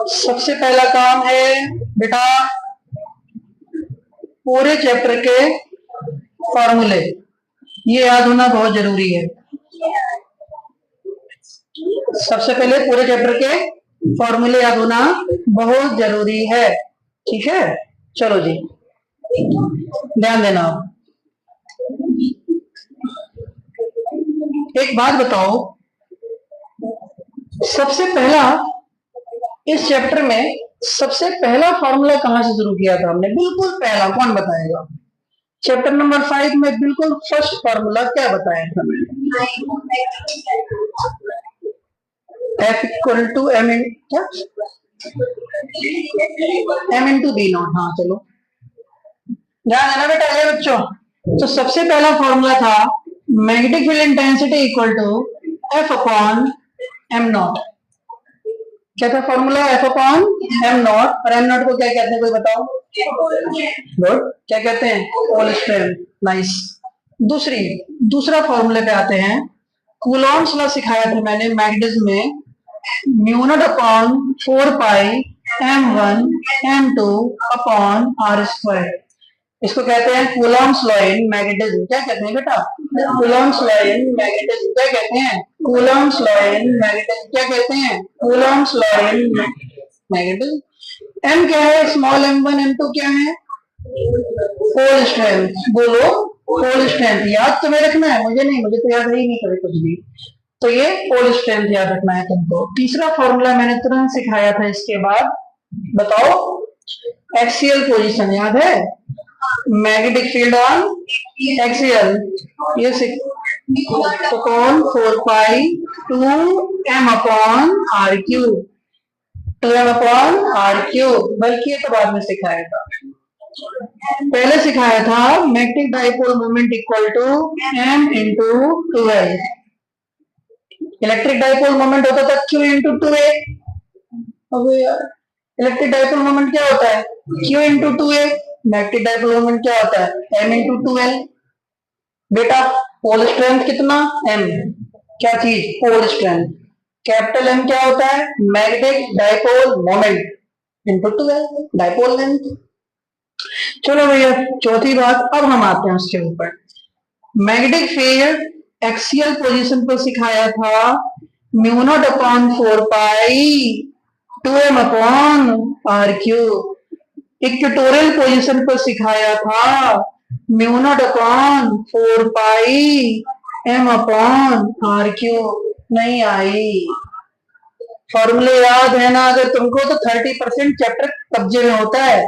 सबसे पहला काम है बेटा पूरे चैप्टर के फॉर्मूले, ये याद होना बहुत जरूरी है। सबसे पहले पूरे चैप्टर के फॉर्मूले याद होना बहुत जरूरी है, ठीक है। चलो जी ध्यान देना। एक बात बताओ, सबसे पहला इस चैप्टर में सबसे पहला फॉर्मूला कहां से शुरू किया था हमने? बिल्कुल पहला कौन बताएगा? चैप्टर नंबर 5 में बिल्कुल फर्स्ट फॉर्मूला क्या बताया था? F इक्वल टू एम इन क्या एम इंटू बी नॉट। हाँ चलो ध्यान देना बेटा ये बच्चों। तो सबसे पहला फॉर्मूला था magnetic field intensity equal to F upon M naught. क्या था formula? F upon M naught. और एम नॉट को क्या कहते हैं कोई बताओ? गुड, क्या कहते हैं? Pole strength. नाइस। दूसरा फॉर्मूले पे आते हैं। कूलॉम्स लॉ सिखाया था मैंने मैग्नेटिज्म में, म्यू नॉट अपॉन 4 पाई m1 m2 upon r square. इसको कहते हैं कूलॉम्स लॉ इन मैग्नेटिज्म। क्या कहते हैं बेटा? Coulomb's law in magnetism. क्या कहते हैं? Coulomb's law in magnetism. क्या कहते हैं? Coulomb's law in magnetism. m क्या है? स्मॉल m1 m2 क्या है? Pole strength. बोलो पोल स्ट्रेंथ। याद तुम्हें रखना है, मुझे नहीं, मुझे तो याद है ही नहीं कभी कुछ भी। तो ये पोल स्ट्रेंथ याद रखना है तुमको। तीसरा फॉर्मूला मैंने तुरंत सिखाया था इसके बाद, बताओ एक्सियल पोजीशन याद है? मैग्नेटिक फील्ड ऑन एक्सियल, ये कौन 4 pi 2 m upon r cube, 2 m upon r cube. बल्कि ये तो बाद में सिखाया था, पहले सिखाया था magnetic dipole moment equal to m into 2l। Electric dipole moment होता था q इंटू 2a। अब यार इलेक्ट्रिक डाइपोल मोमेंट क्या होता है? q into 2a। Magnetic dipole moment क्या होता है? m into 2l। बेटा पोल स्ट्रेंथ कितना? m। क्या चीज? Pole strength. कैपिटल M क्या होता है? Magnetic dipole moment into 2l dipole length. चलो भैया चौथी बात, अब हम आते हैं उसके ऊपर। मैग्नेटिक फील्ड एक्सियल पोजीशन पर सिखाया था म्यू नॉट अपॉन 4 पाई 2m upon r cube. Equatorial position पर सिखाया था म्यू नॉट अपॉन 4 पाई m अपॉन r क्यूब। नहीं आई? फॉर्मूले याद है ना? अगर तुमको तो 30% चैप्टर कब्जे में होता है।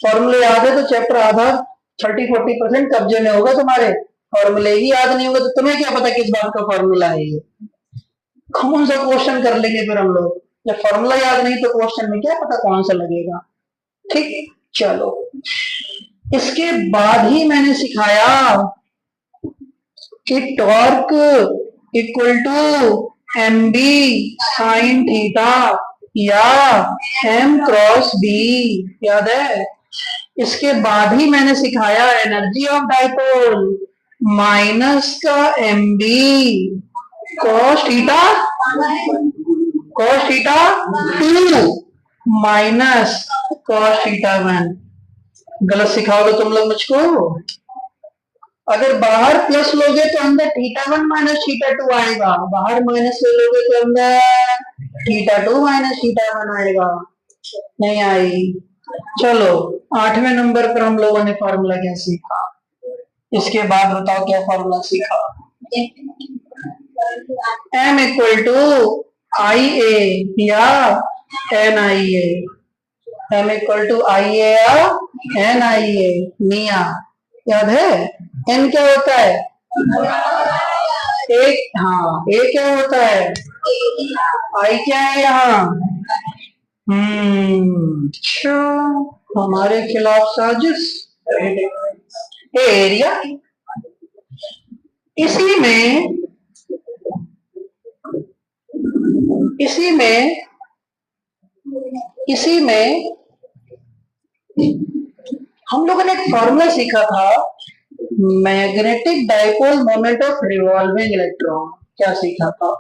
फॉर्मूले याद है तो चैप्टर आधा 30-40% कब्जे में होगा तुम्हारे। फॉर्मूले ही याद नहीं होगा तो तुम्हें क्या पता किस बात का फॉर्मूला है ये? कौन सा क्वेश्चन कर लेंगे फिर हम लोग? जब फॉर्मूला याद नहीं तो क्वेश्चन में क्या पता कौन सा लगेगा। ठीक, चलो इसके बाद ही मैंने सिखाया कि torque equal to M B sine theta या m क्रॉस बी। याद है? इसके बाद ही मैंने सिखाया एनर्जी ऑफ डाइपोल माइनस का M B cos theta 2 minus cos theta 1। गलत सिखाओगे तुम लोग मुझको। अगर बाहर प्लस लोगे तो अंदर थीटा 1 माइनस थीटा 2 आएगा, बाहर माइनस ले लोगे तो अंदर थीटा 2 माइनस थीटा 1 आएगा। नहीं आई? चलो 8वें नंबर पर हम लोगों ने फॉर्मूला क्या सीखा, इसके बाद बताओ क्या फॉर्मूला सीखा? m equal to I A या n I A. m equal to I A या एन आई ए। मिया याद है? n क्या होता है? एक। हाँ a क्या होता है? i क्या है यहाँ? अच्छा, हमारे खिलाफ साजिश। एरिया। इसी में हम लोगों ने एक फॉर्मूला सीखा था magnetic dipole moment of revolving electron. क्या सीखा था?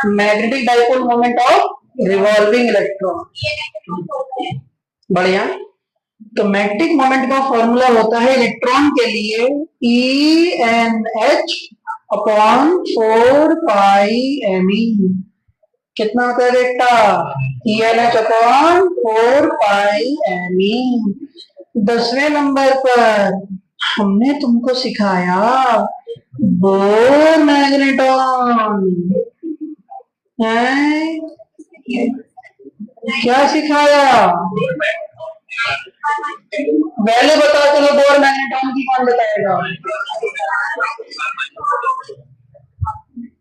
Magnetic dipole moment of revolving electron. बढ़िया। तो मैग्नेटिक मोमेंट का फॉर्मूला होता है इलेक्ट्रॉन के लिए ENH अपॉन 4πme। कितना होता है बेटा? ENH upon 4πme। 10वें नंबर पर हमने तुमको सिखाया बोर मैग्नेटॉन है। क्या सिखाया? पहले बता, चलो बोर मैग्नेटॉन की कौन बताएगा?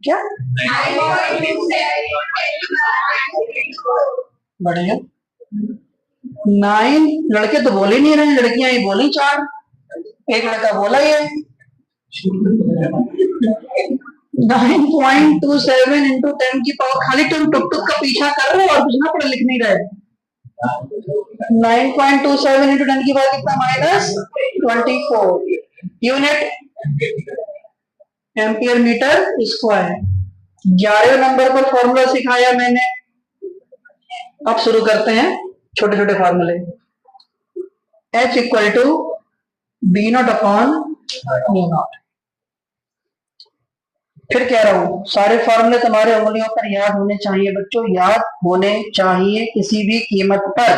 क्या? बढ़िया। 9 लड़के तो बोल ही नहीं रहे, लड़कियां ही बोली 4, एक लड़का बोला ये 9.27 इंटू 10 की पावर। खाली तुम टुक टुक का पीछा कर रहे हो और कुछ ना पढ़ लिख नहीं रहे। 9.27 इंटू 10 की पावर कितना? -24 यूनिट एम्पियर मीटर स्क्वायर। 11वें नंबर पर फॉर्मूला सिखाया मैंने। अब शुरू करते हैं छोटे छोटे फॉर्मूले। H equal to B not upon mu naught. फिर कह रहा हूं सारे फॉर्मूले तुम्हारे उंगलियों पर याद होने चाहिए बच्चों, याद होने चाहिए किसी भी कीमत पर।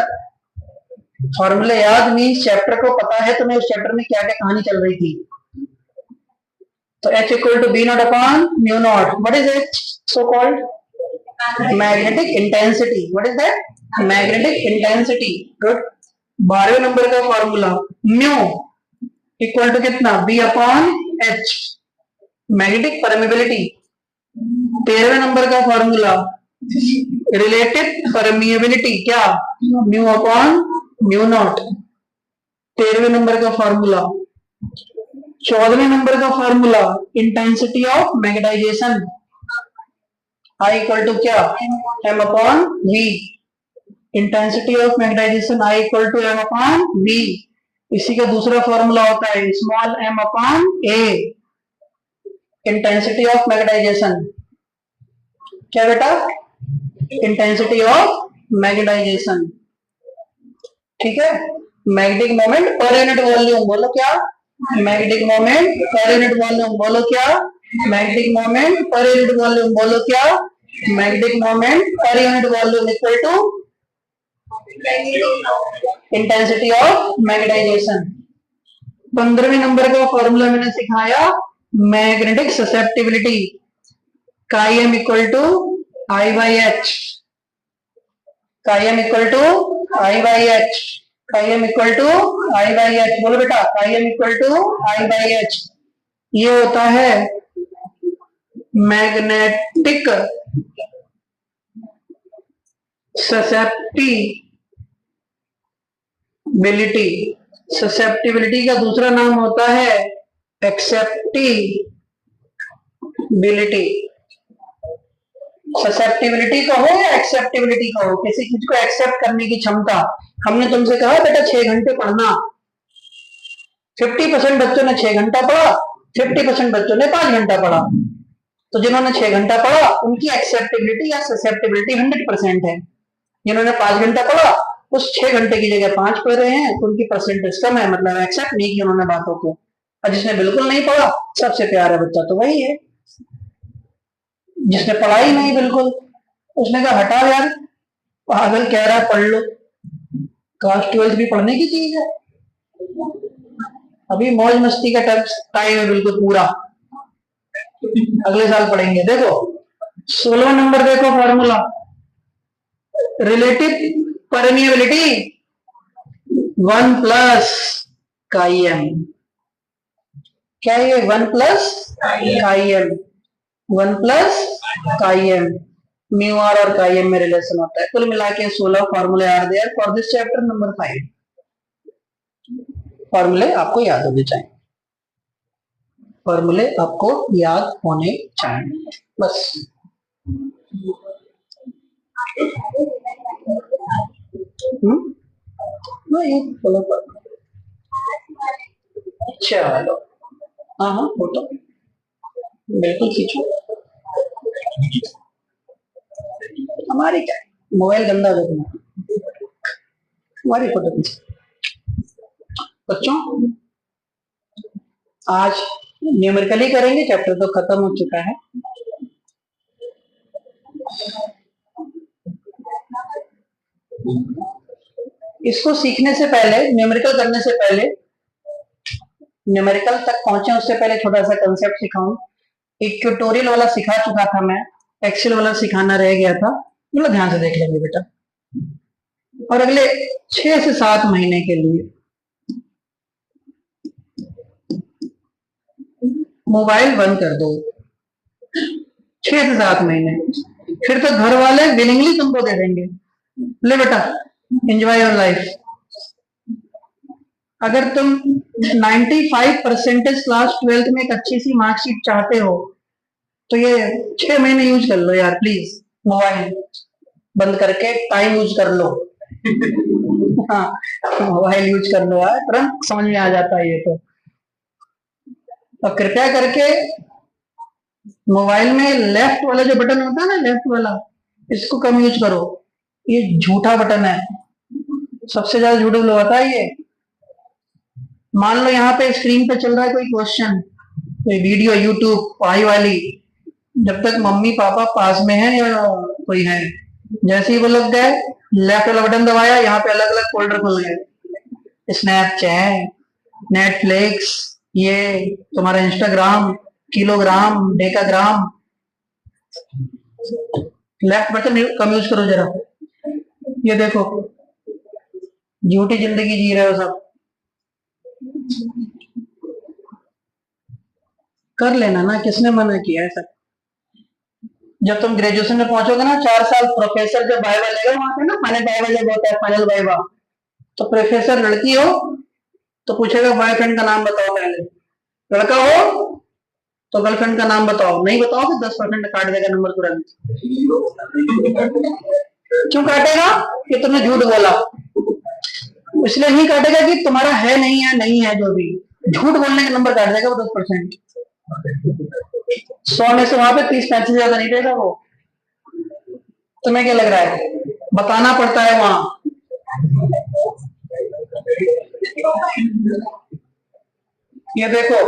फॉर्मूले याद मीन्स चैप्टर को पता है तुम्हें उस चैप्टर में क्या क्या कहानी चल रही थी। तो H equal to B not upon mu not. What is H? So called magnetic intensity. What is that? Magnetic intensity. Good. 12वें नंबर का फॉर्मूला म्यू इक्वल टू कितना? B upon H, magnetic permeability. 13वें number का formula relative permeability, क्या? Mu upon mu not. 13वें number का formula. 14वें number का formula intensity of magnetization, I equal to क्या? M upon V. Intensity of magnetization I equal to M upon V. इसी का दूसरा फॉर्मूला होता है small M upon A, intensity of magnetization. क्या बेटा? Intensity of magnetization. ठीक है। Magnetic moment per unit volume, बोलो क्या? Magnetic moment per unit volume, बोलो क्या? Magnetic moment per unit volume, बोलो क्या? Magnetic moment per unit volume equal to intensity of magnetization. 15वें नंबर का फॉर्मूला मैंने सिखाया magnetic susceptibility, chi M equal to I by H. Chi M equal to I by H. Chi M equal to I by H. बोलो बेटा, chi M equal to I by H. ये होता है magnetic susceptibility. Susceptibility का दूसरा नाम होता है एक्सेप्टिबिलिटी। ससेप्टिबिलिटी कहो या एक्सेप्टिबिलिटी कहो, किसी चीज को एक्सेप्ट करने की क्षमता। हमने तुमसे कहा बेटा 6 घंटे पढ़ना, 50% बच्चों ने 6 घंटा पढ़ा, 50% बच्चों ने 5 घंटा पढ़ा। तो जिन्होंने 6 घंटा पढ़ा उनकी एक्सेप्टेबिलिटी या ससेप्टेबिलिटी 100% है। जिन्होंने 5 घंटा पढ़ा उस 6 घंटे की जगह 5 पढ़ रहे हैं तो उनकी परसेंटेज कम है, मतलब एक्सेप्ट नहीं किया उन्होंने बातों को। और जिसने बिल्कुल नहीं पढ़ा, सबसे प्यारा बच्चा तो वही है जिसने पढ़ा ही नहीं बिल्कुल। उसने कहा हटाओ यार, पागल कह रहा है पढ़ लो। क्लास 12 भी पढ़ने की चीज है, अभी मौज मस्ती का टाइम है बिल्कुल पूरा, अगले साल पढ़ेंगे। देखो 16वां नंबर देखो formula relative permeability 1 plus chi M. क्या है? 1 plus chi M. 1 plus chi M. Mu R और काई एम में रिलेशन होता है। कुल मिला के 16 फॉर्मूले are there for this chapter number 5। फॉर्मूले आपको याद होने चाहिए, फॉर्मूले आपको याद होने चाहिए बस। चलो हाँ हाँ फोटो बिल्कुल खींचो। हमारी क्या, मोबाइल गंदा हो जाता, हमारी फोटो खींच। बच्चों आज न्यूमेरिकली करेंगे, चैप्टर तो खत्म हो चुका है। इसको सीखने से पहले, न्यूमेरिकल करने से पहले, न्यूमेरिकल तक पहुंचे उससे पहले छोटा सा कंसेप्ट सिखाऊं। एक ट्यूटोरियल वाला सिखा चुका था मैं, एक्सेल वाला सिखाना रह गया था, मतलब ध्यान से देख लेंगे बेटा। और अगले 6 से 7 महीने के लिए मोबाइल बंद कर दो, 6 से 7 महीने, फिर तो घर वाले विलिंगली तुमको दे देंगे, ले बेटा एंजॉय योर लाइफ। अगर तुम 95% क्लास 12th में एक अच्छी सी मार्कशीट चाहते हो तो ये 6 महीने यूज कर लो यार प्लीज, मोबाइल बंद करके टाइम यूज कर लो। हाँ मोबाइल यूज कर लो यार, तुरंत समझ में आ जाता है ये तो कृपया करके मोबाइल में लेफ्ट वाला जो बटन होता है ना, लेफ्ट वाला, इसको कम यूज करो, ये झूठा बटन है, सबसे ज्यादा झूठ बोलता है ये। मान लो यहाँ पे स्क्रीन पे चल रहा है कोई क्वेश्चन, कोई वीडियो यूट्यूब पढ़ाई वाली, जब तक मम्मी पापा पास में है या कोई है, जैसे ही वो लग गए लेफ्ट वाला बटन दबाया, यहाँ पे अलग अलग फोल्डर खुल गए, स्नैपचैट, नेटफ्लिक्स, ये तुम्हारा Instagram, kilogram, decagram. Left button कम यूज करो जरा। ये देखो झूठी जिंदगी जी रहे हो सब, कर लेना ना, किसने मना किया है सब। जब तुम ग्रेजुएशन में पहुंचोगे ना, 4 साल प्रोफेसर जब वाइवा लेगा वहां पे ना, फाइनल वाइवा जब होता है, फाइनल वाइवा, तो प्रोफेसर लड़की हो तो पूछेगा बॉयफ्रेंड का नाम बताओ पहले, लड़का हो तो गर्लफ्रेंड का नाम बताओ, नहीं बताओ तो 10% काट देगा नंबर तुरंत। क्यों काटेगा? कि तुमने झूठ बोला, इसलिए नहीं काटेगा कि तुम्हारा है नहीं है, नहीं है, जो भी झूठ बोलने का नंबर काट देगा वो 10%। 100 में से वहां पे 30-35 ज्यादा नहीं देगा वो। तुम्हें क्या लग रहा है, बताना पड़ता है वहां। ये देखो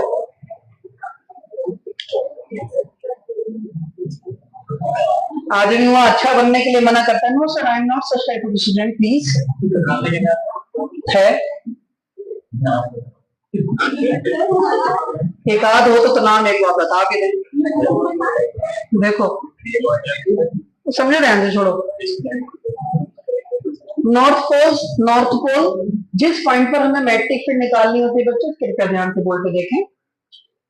आदमी वहां अच्छा बनने के लिए मना करता है, no sir I am not such type of student please, है एक आध हो तो नाम एक बार बता के दे। देखो समझो, ध्यान से छोड़ो। नॉर्थ पोल जिस पॉइंट पर हमें मैग्नेटिक फील्ड निकालनी होती है बच्चों, कृपया ध्यान से बोल के देखें,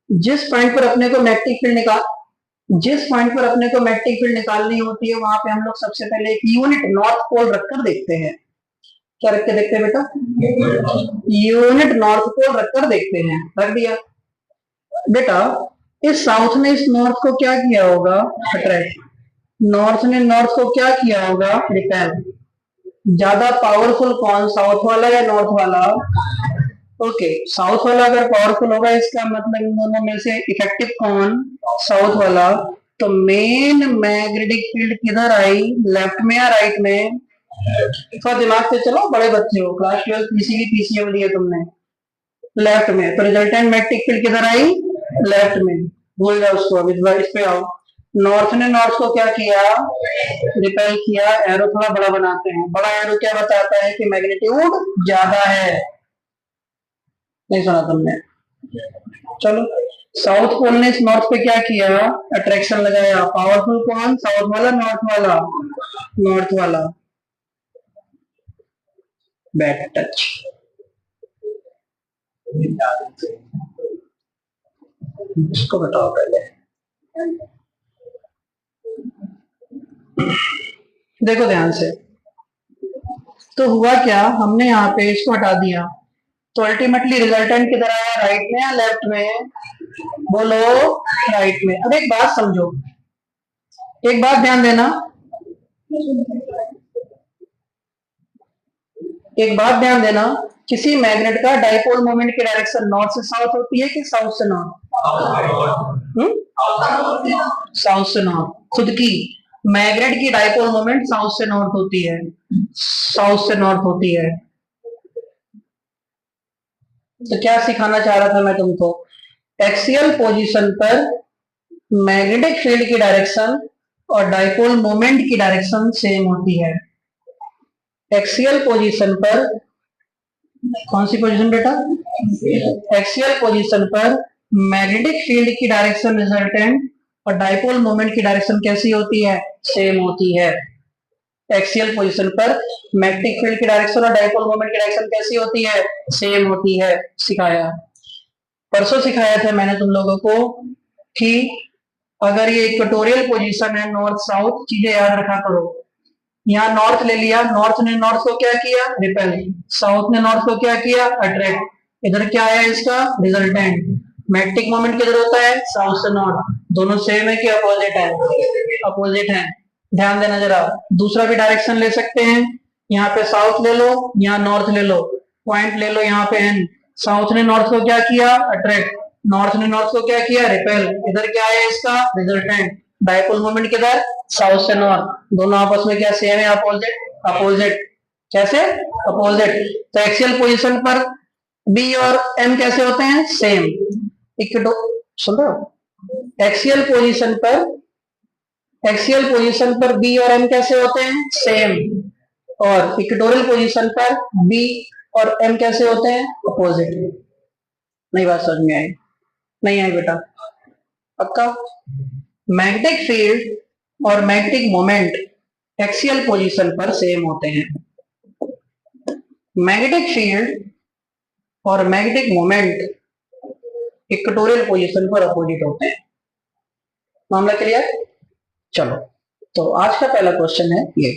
जिस पॉइंट पर अपने को मैग्नेटिक फील्ड निकालनी होती है वहां पे हम लोग सबसे पहले एक यूनिट नॉर्थ पोल रखकर देखते हैं। क्या रख के देखते हैं बेटा? यूनिट नॉर्थ पोल रखकर देखते हैं। रख दिया बेटा। इस साउथ ने इस नॉर्थ को क्या किया होगा? अट्रैक्ट। नॉर्थ ने नॉर्थ को क्या किया होगा? रिपेल। ज्यादा पावरफुल कौन, साउथ वाला या नॉर्थ वाला? ओके, साउथ वाला अगर पावरफुल होगा इसका मतलब इन दोनों में से इफेक्टिव कौन? साउथ वाला। तो मेन मैग्नेटिक फील्ड किधर आई? लेफ्ट में या राइट में? थोड़ा दिमाग से चलो, बड़े बच्चे हो, क्लास 12 पीसीबी पीसीएम लिया तुमने, लेफ्ट में। तो रिजल्टेंट मैग्नेटिक फील्ड किधर आई? लेफ्ट में। भूल जाओ उसको, अभी इस पे आओ। नॉर्थ ने नॉर्थ को क्या किया? रिपेल किया। एरो थोड़ा बड़ा बनाते हैं। बड़ा एरो क्या बताता है? कि मैग्नीट्यूड ज्यादा है। नहीं सुना तुमने? चलो, साउथ पोल ने इस नॉर्थ पे क्या किया? अट्रैक्शन लगाया। पावरफुल कौन? साउथ वाला, नॉर्थ वाला? नॉर्थ वाला। Back touch. इसको बताओ पहले। देखो ध्यान से, तो हुआ क्या, हमने यहाँ पे इसको हटा दिया, तो अल्टीमेटली रिजल्टेंट किधर आया? राइट में या लेफ्ट में? बोलो राइट में। अब एक बात समझो, एक बात ध्यान देना, एक बात ध्यान देना, किसी मैग्नेट का डाइपोल मोमेंट की डायरेक्शन नॉर्थ से साउथ होती है कि साउथ से नॉर्थ? साउथ से नॉर्थ। खुद की मैग्नेट की डाइपोल मोमेंट साउथ से नॉर्थ होती है, साउथ से नॉर्थ होती है। तो क्या सिखाना चाह रहा था मैं तुमको, एक्सियल पोजीशन पर मैग्नेटिक फील्ड की डायरेक्शन और डाइपोल मोमेंट की डायरेक्शन सेम होती है। एक्सियल पोजीशन पर, कौन सी पोजीशन बेटा, एक्सियल पोजीशन पर मैग्नेटिक फील्ड की डायरेक्शन रिजल्टेंट और डाइपोल मोमेंट की डायरेक्शन कैसी होती है, सेम होती है। एक्सियल पोजीशन पर मैग्नेटिक फील्ड की डायरेक्शन और डाइपोल मोमेंट की डायरेक्शन कैसी होती है, सेम होती है। सिखाया, परसों सिखाया था मैंने तुम लोगों को कि अगर ये इक्वेटोरियल पोजीशन है, नॉर्थ साउथ, चीजें याद रखा करो। यहाँ नॉर्थ ले लिया, नॉर्थ ने नॉर्थ को क्या किया, रिपेल, साउथ ने नॉर्थ को क्या किया, अट्रैक्ट। इधर क्या है इसका रिजल्टेंट। मैग्नेटिक मोमेंट किधर होता है, साउथ से नॉर्थ। दोनों सेम है कि अपोजिट है, अपोजिट है। ध्यान देना जरा। दूसरा भी डायरेक्शन ले सकते हैं, यहाँ पे साउथ ले लो, यहाँ नॉर्थ ले लो, पॉइंट ले लो यहाँ पे एन। साउथ ने नॉर्थ को क्या किया, अट्रैक्ट, नॉर्थ ने नॉर्थ को क्या किया, रिपेल। इधर क्या है इसका रिजल्टेंट। डाइपोल मोमेंट किधर, साउथ से नॉर्थ। दोनों आपस में क्या सेम है, अपोजिट, अपोजिट। कैसे, अपोजिट। तो एक्सियल पोजीशन पर बी और एम कैसे होते हैं, सेम। इक्वेटो, सुन रहे हो, एक्सियल पोजीशन पर, एक्सियल पोजीशन पर बी और एम कैसे होते हैं, सेम। और इक्वेटोरियल पोजीशन पर बी और एम कैसे होते हैं, अपोजिट। नहीं बात समझ में आई, नहीं आई बेटा, पक्का। मैग्नेटिक फील्ड और मैग्नेटिक मोमेंट एक्सियल पोजीशन पर सेम होते हैं। मैग्नेटिक फील्ड और मैग्नेटिक मोमेंट इक्वेटोरियल पोजीशन पर अपोजिट होते हैं। मामला क्लियर। चलो, तो आज का पहला क्वेश्चन है ये।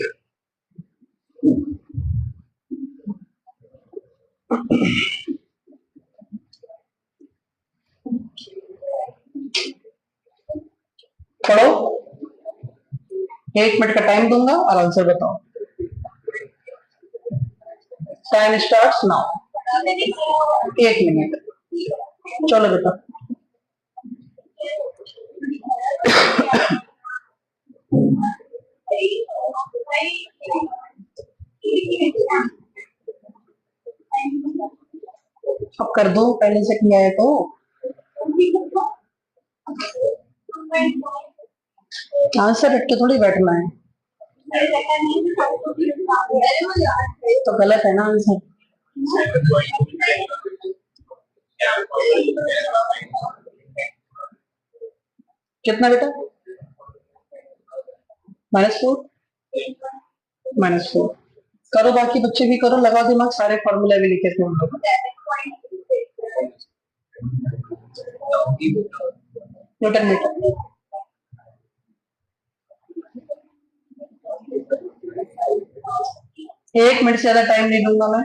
पढ़ो, 1 मिनट का टाइम दूंगा और आंसर बताओ। Time starts now. 1 मिनट। चलो बेटा। अब कर दो, पहले से किया है तो। आंसर रट के थोड़ी बैठना है, तो गलत है ना आंसर। कितना बेटा, -4, -4। करो, बाकी बच्चे भी करो, लगाओ दिमाग। सारे फॉर्मूले भी लिखे थे उन लोग। Newton metre. एक मिनट से ज्यादा टाइम नहीं दूंगा मैं,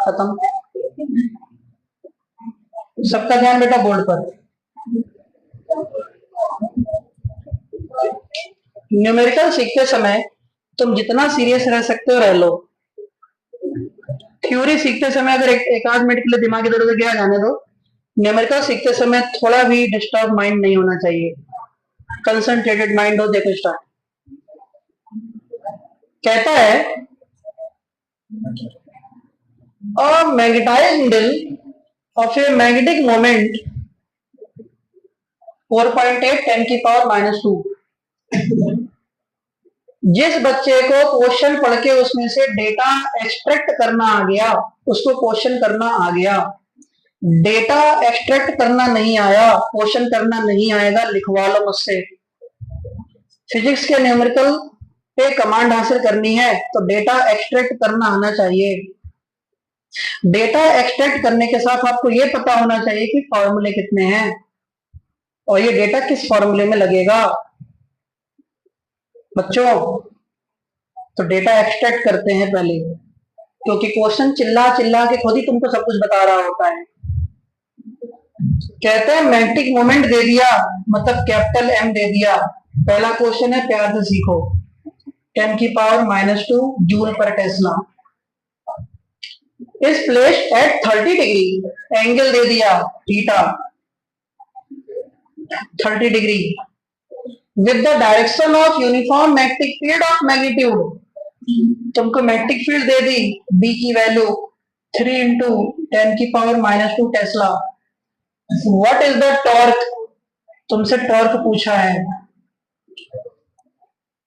खत्म। सबका ध्यान बेटा बोर्ड पर। न्यूमेरिकल सीखते समय तुम जितना सीरियस रह सकते हो रह लो। थ्योरी सीखते समय अगर एक आध मिनट के लिए दिमाग इधर उधर गया, जाने दो। न्यूमेरिकल सीखते समय थोड़ा भी डिस्टर्ब माइंड नहीं होना चाहिए, कंसंट्रेटेड माइंड हो। देखो स्टार्ट। कहता है a magnetized needle of a magnetic moment 4.8 10⁻²। जिस बच्चे को क्वेश्चन पढ़ के उसमें से डेटा एक्सट्रैक्ट करना आ गया, उसको क्वेश्चन करना आ गया। डेटा एक्सट्रैक्ट करना नहीं आया, क्वेश्चन करना नहीं आएगा, लिखवा लो मुझसे। फिजिक्स के न्यूमेरिकल पे कमांड हासिल करनी है तो डेटा एक्सट्रैक्ट करना आना चाहिए। डेटा एक्सट्रैक्ट करने के साथ आपको यह पता होना चाहिए कि फॉर्मूले कितने हैं और ये डेटा किस फॉर्मूले में लगेगा। बच्चों, तो डेटा एक्सट्रैक्ट करते हैं पहले, क्योंकि क्वेश्चन चिल्ला चिल्ला के खुद ही तुमको सब कुछ बता रहा होता है। कहते हैं मैग्नेटिक मोमेंट दे दिया, मतलब कैपिटल एम दे दिया। पहला क्वेश्चन है, प्यार से सीखो, 10⁻² joule per tesla is placed at 30 degree. Angle दे दिया theta, 30 degree. With the direction of uniform magnetic field of magnitude, तुमको मैग्नेटिक फील्ड दे दी, बी की value 3 into 10⁻⁻2 tesla. What is the torque, तुमसे टॉर्क पूछा है।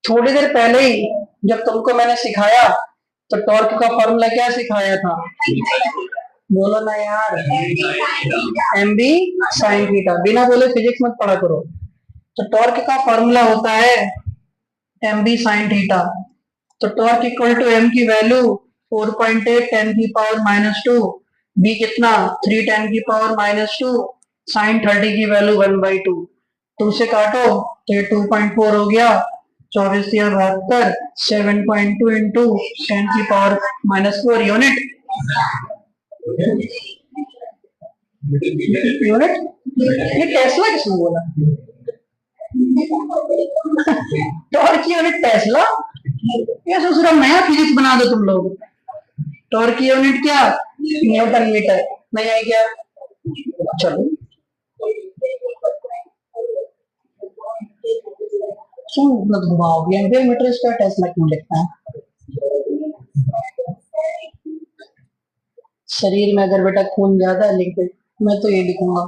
थोड़ी देर पहले ही जब तुमको मैंने सिखाया तो टॉर्क का फॉर्मूला क्या सिखाया था, बोलो ना यार, एम बी साइन थीटा। बिना बोले फिजिक्स मत पढ़ा करो। तो टॉर्क का फॉर्मूला होता है एम बी साइन थीटा। तो टॉर्क इक्वल टू एम की वैल्यू 4.8 10⁻⁻2, बी कितना 3 10⁻⁻2, साइन 30 की वैल्यू 1/2। 2 से काटो तो ये 2.4 हो गया, 24 या 72, 7.2 इंटू 10⁻⁻4 यूनिट। यूनिट ये टेस्ला किसने बोला? टॉर्क की यूनिट टेस्ला? ये दूसरा नया फिजिक्स बना दो तुम लोग। टॉर्क की यूनिट क्या, न्यूटन मीटर, नहीं है क्या? चलो क्यों मतलब घुमाओगे, एम्पियर मीटर इसका टेस्ला क्यों लिखना है? शरीर में अगर बेटा खून ज्यादा है लिख दे, मैं तो ये लिखूंगा।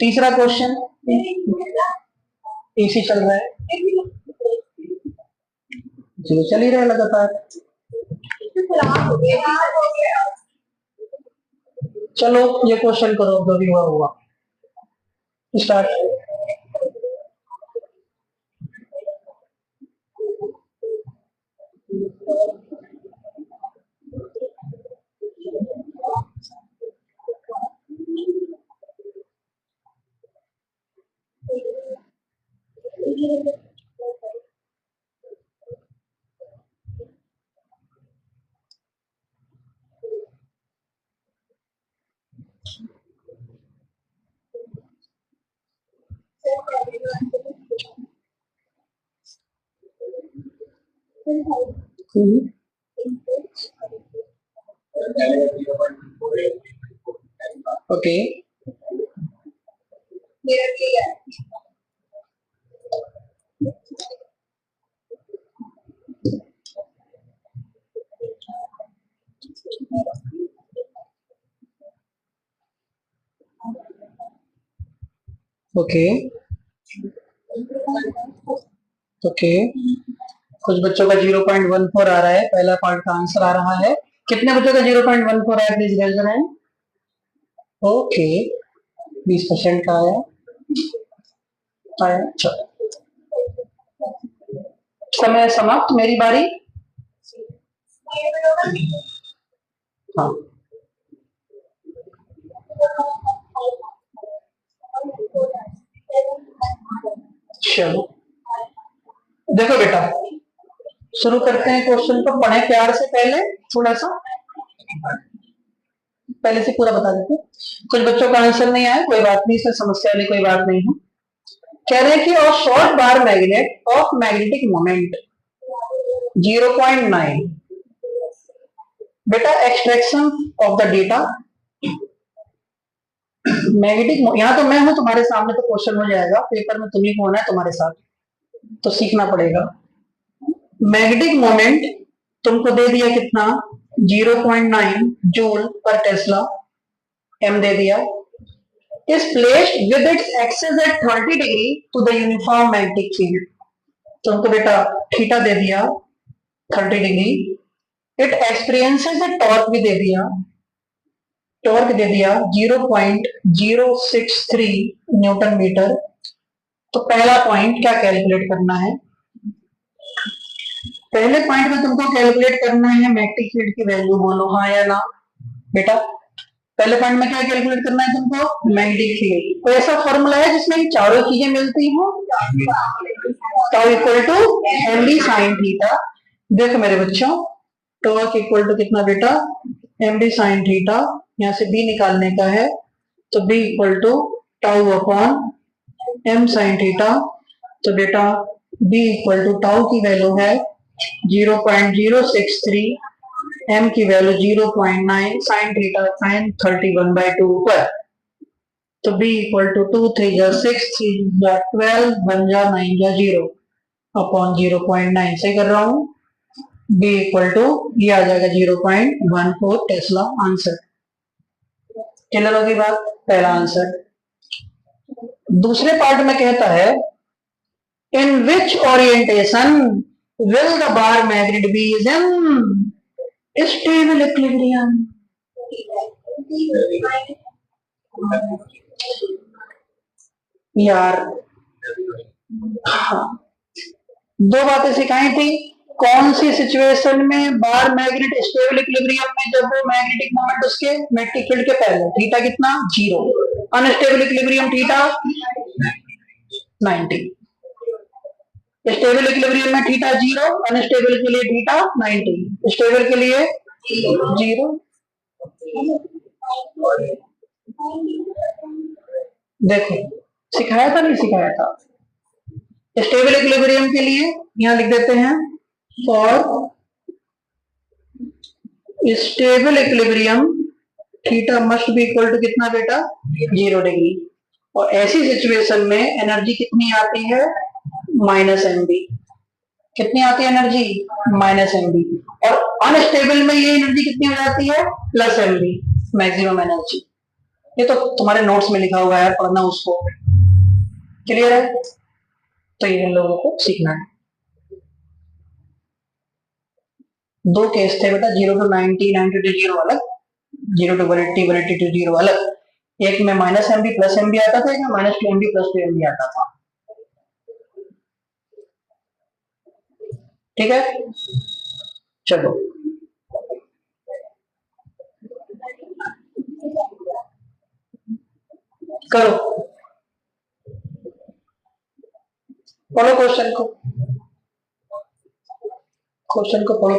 तीसरा क्वेश्चन, एसी चल रहा है, जो चल ही रहा है लगातार। चलो ये क्वेश्चन करो, जो भी हुआ होगा। स्टार्ट। ओके ओके ओके, कुछ बच्चों का 0.14 आ रहा है, पहला पार्ट का आंसर आ रहा है। कितने बच्चों का 0.14 आया, प्लीज रेज करें। ओके 20% का आया। चलो समय समाप्त, मेरी बारी। हाँ चलो देखो बेटा, शुरू करते हैं क्वेश्चन को। पढ़े प्यार से, पहले थोड़ा सा पहले से पूरा बता देते। कुछ बच्चों का आंसर नहीं आया, कोई बात नहीं, इसमें समस्या वाली कोई बात नहीं है। कह रहे हैं कि और short bar magnet of magnetic moment 0.9। बेटा extraction of the data magnetic, यहाँ तो मैं हूं तुम्हारे सामने तो क्वेश्चन हो जाएगा, पेपर में तुम्ही होना है तुम्हारे साथ, तो सीखना पड़ेगा। मैग्नेटिक मोमेंट तुमको दे दिया कितना, 0.9 जूल पर टेस्ला, एम दे दिया। Is placed with its axis at 30 degree to the uniform magnetic field. तुमको बेटा थीटा दे दिया 30 degree. It experiences a torque भी दे दिया, टॉर्क दे दिया 0.063 न्यूटन मीटर। तो पहला पॉइंट क्या कैलकुलेट करना है, पहले पॉइंट में तुमको कैलकुलेट करना है मैग्नेटिक फील्ड की वैल्यू, बोलो हाँ या ना। बेटा पहले पॉइंट में क्या कैलकुलेट करना है तुमको, मैग्नेटिक फील्ड। तो ऐसा फॉर्मूला है जिसमें चारों चीजें मिलती हो, tau equal to M B sine theta. देखो मेरे बच्चों, टॉर्क इक्वल टू कितना बेटा, एम बी साइन थीटा। यहाँ से बी निकालने का है, तो B equal to tau upon M sine theta. तो बेटा बी इक्वल टू टाउ की वैल्यू है 0.063 m की वैल्यू 0.9 sin थीटा sin 31/2 पर, तो b इक्वल टू 2 3 जा 6 3 जा 12 1 जा 9 जा 0 अपॉन 0.9 से कर रहा हूँ, b इक्वल टू ये आ जाएगा 0.14 टेस्ला आंसर। क्लियर होगी बात, पहला आंसर। दूसरे पार्ट में कहता है in which orientation will the bar magnet be is in stable equilibrium. यार हाँ, दो बातें सिखाई थी, कौन सी सिचुएशन में बार मैग्नेट स्टेबल इक्विलिब्रियम में, जब वो मैग्नेटिक मोमेंट उसके मैग्नेटिक फील्ड के पहले थीटा कितना 0, unstable equilibrium theta 90, stable equilibrium में थीटा 0, अनस्टेबल के लिए थीटा 90, स्टेबल के लिए 0। देखो सिखाया था नहीं सिखाया था, स्टेबल इक्विलिब्रियम के लिए यहां लिख देते हैं for stable equilibrium theta must be equal to कितना बेटा 0 डिग्री, और ऐसी सिचुएशन में एनर्जी कितनी आती है -mb, कितनी आती है एनर्जी -mb, और अनस्टेबल में ये एनर्जी कितनी हो जाती है +mb मैक्सिमम एनर्जी। ये तो तुम्हारे नोट्स में लिखा हुआ है, पढ़ना उसको। क्लियर है, तो ये इन लोगों को सीखना है। दो केस थे बेटा, 0 to 90 90 to 0 अलग, 0 to 180 180 to 0 अलग, एक में -mb +mb आता था, एक में -2mb +2mb आता था। ठीक है, चलो करो, पढ़ो क्वेश्चन को, क्वेश्चन को पढ़ो।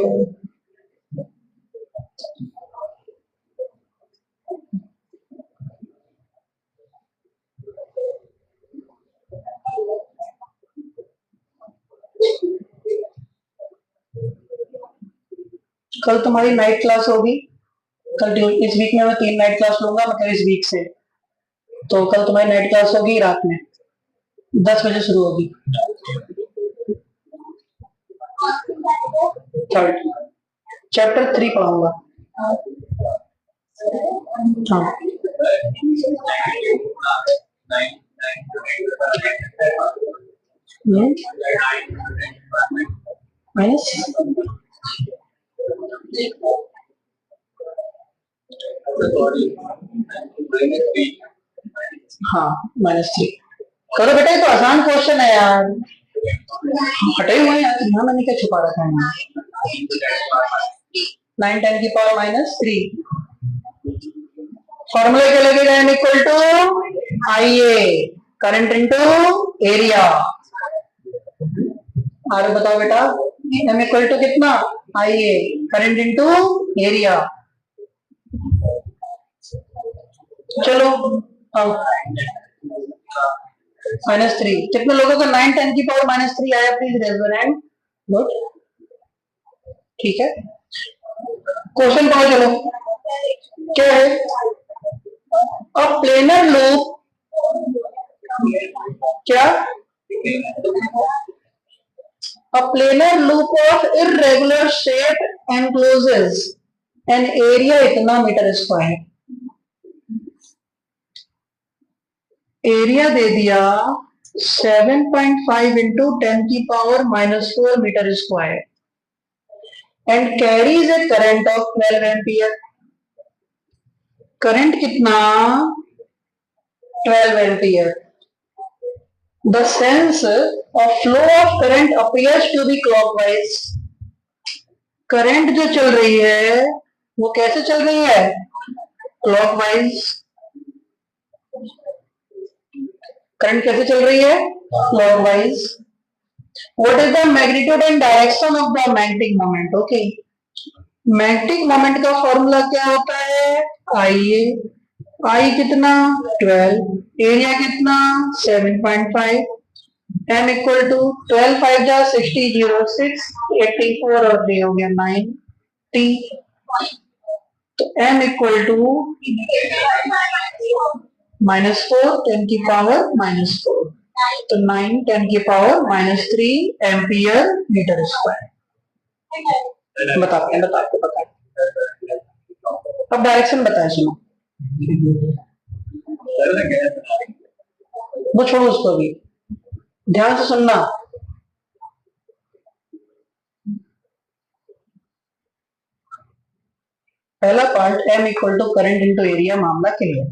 कल तुम्हारी नाइट क्लास होगी, कल इस वीक में मैं 3 नाइट क्लास लूंगा, मतलब इस वीक से, तो कल तुम्हारी नाइट क्लास होगी रात में 10 बजे शुरू होगी। थर्ड चैप्टर 3 पढ़ाऊंगा। हाँ माइनस हाँ -3 करो बेटा, ये तो आसान क्वेश्चन है यार, हटे हुए यार, यहाँ मैंने क्या छुपा रखा है। 9 10 की पावर -3, फॉर्मूला क्या लगेगा, M equal to IA current into area. आगे बताओ बेटा, एम इक्वल टू कितना IA करंट इनटू एरिया। चलो -3, कितने लोगों का 9 10 की पावर -3 आया, please raise your hand. Good, ठीक है, क्वेश्चन पढ़ो। चलो क्या है, अ प्लेनर लूप, क्या, a planar loop of irregular shape encloses an area इतना मीटर स्क्वायर, एरिया दे दिया 7.5 इंटू 10 की power -4 metre square, and carries a current of 12 ampere. Current कितना 12 ampere. The sense of flow of current appears to be clockwise। Current जो चल रही है वो कैसे चल रही है, क्लॉकवाइज। करंट कैसे चल रही है, clockwise. What is the magnitude and direction of the magnetic moment. Okay, magnetic moment का फॉर्मूला क्या होता है, IA, I कितना 12, एरिया कितना 7.5, m इक्वल टू 12 5 जा 60 0 6 84 और 3 हो गया 90, तो m इक्वल टू -4 10 की पावर -4, तो 9 10 की पावर -3 एम्पियर मीटर स्क्वायर। बताते बताते बताते अब डायरेक्शन बताए, सुनो। वो छोड़ो उसको, भी ध्यान से सुनना। पहला part m equal to current into area, मामला क्लियर।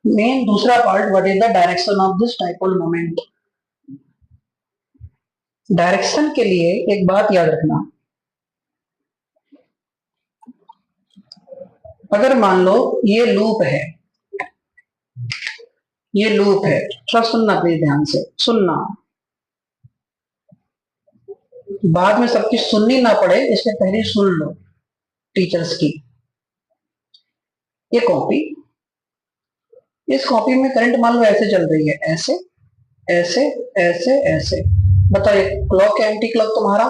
मेन दूसरा part, what is the direction of this dipole moment. Direction के लिए एक बात याद रखना, अगर मान लो ये लूप है, ये लूप है, थोड़ा सुनना प्लीज, ध्यान से सुनना, बाद में सब चीज सुननी ना पड़े इसलिए पहले सुन लो टीचर्स की। ये कॉपी, इस कॉपी में करंट मान लो ऐसे चल रही है, ऐसे ऐसे ऐसे ऐसे। बताइए क्लॉक है, एंटी क्लॉक तुम्हारा,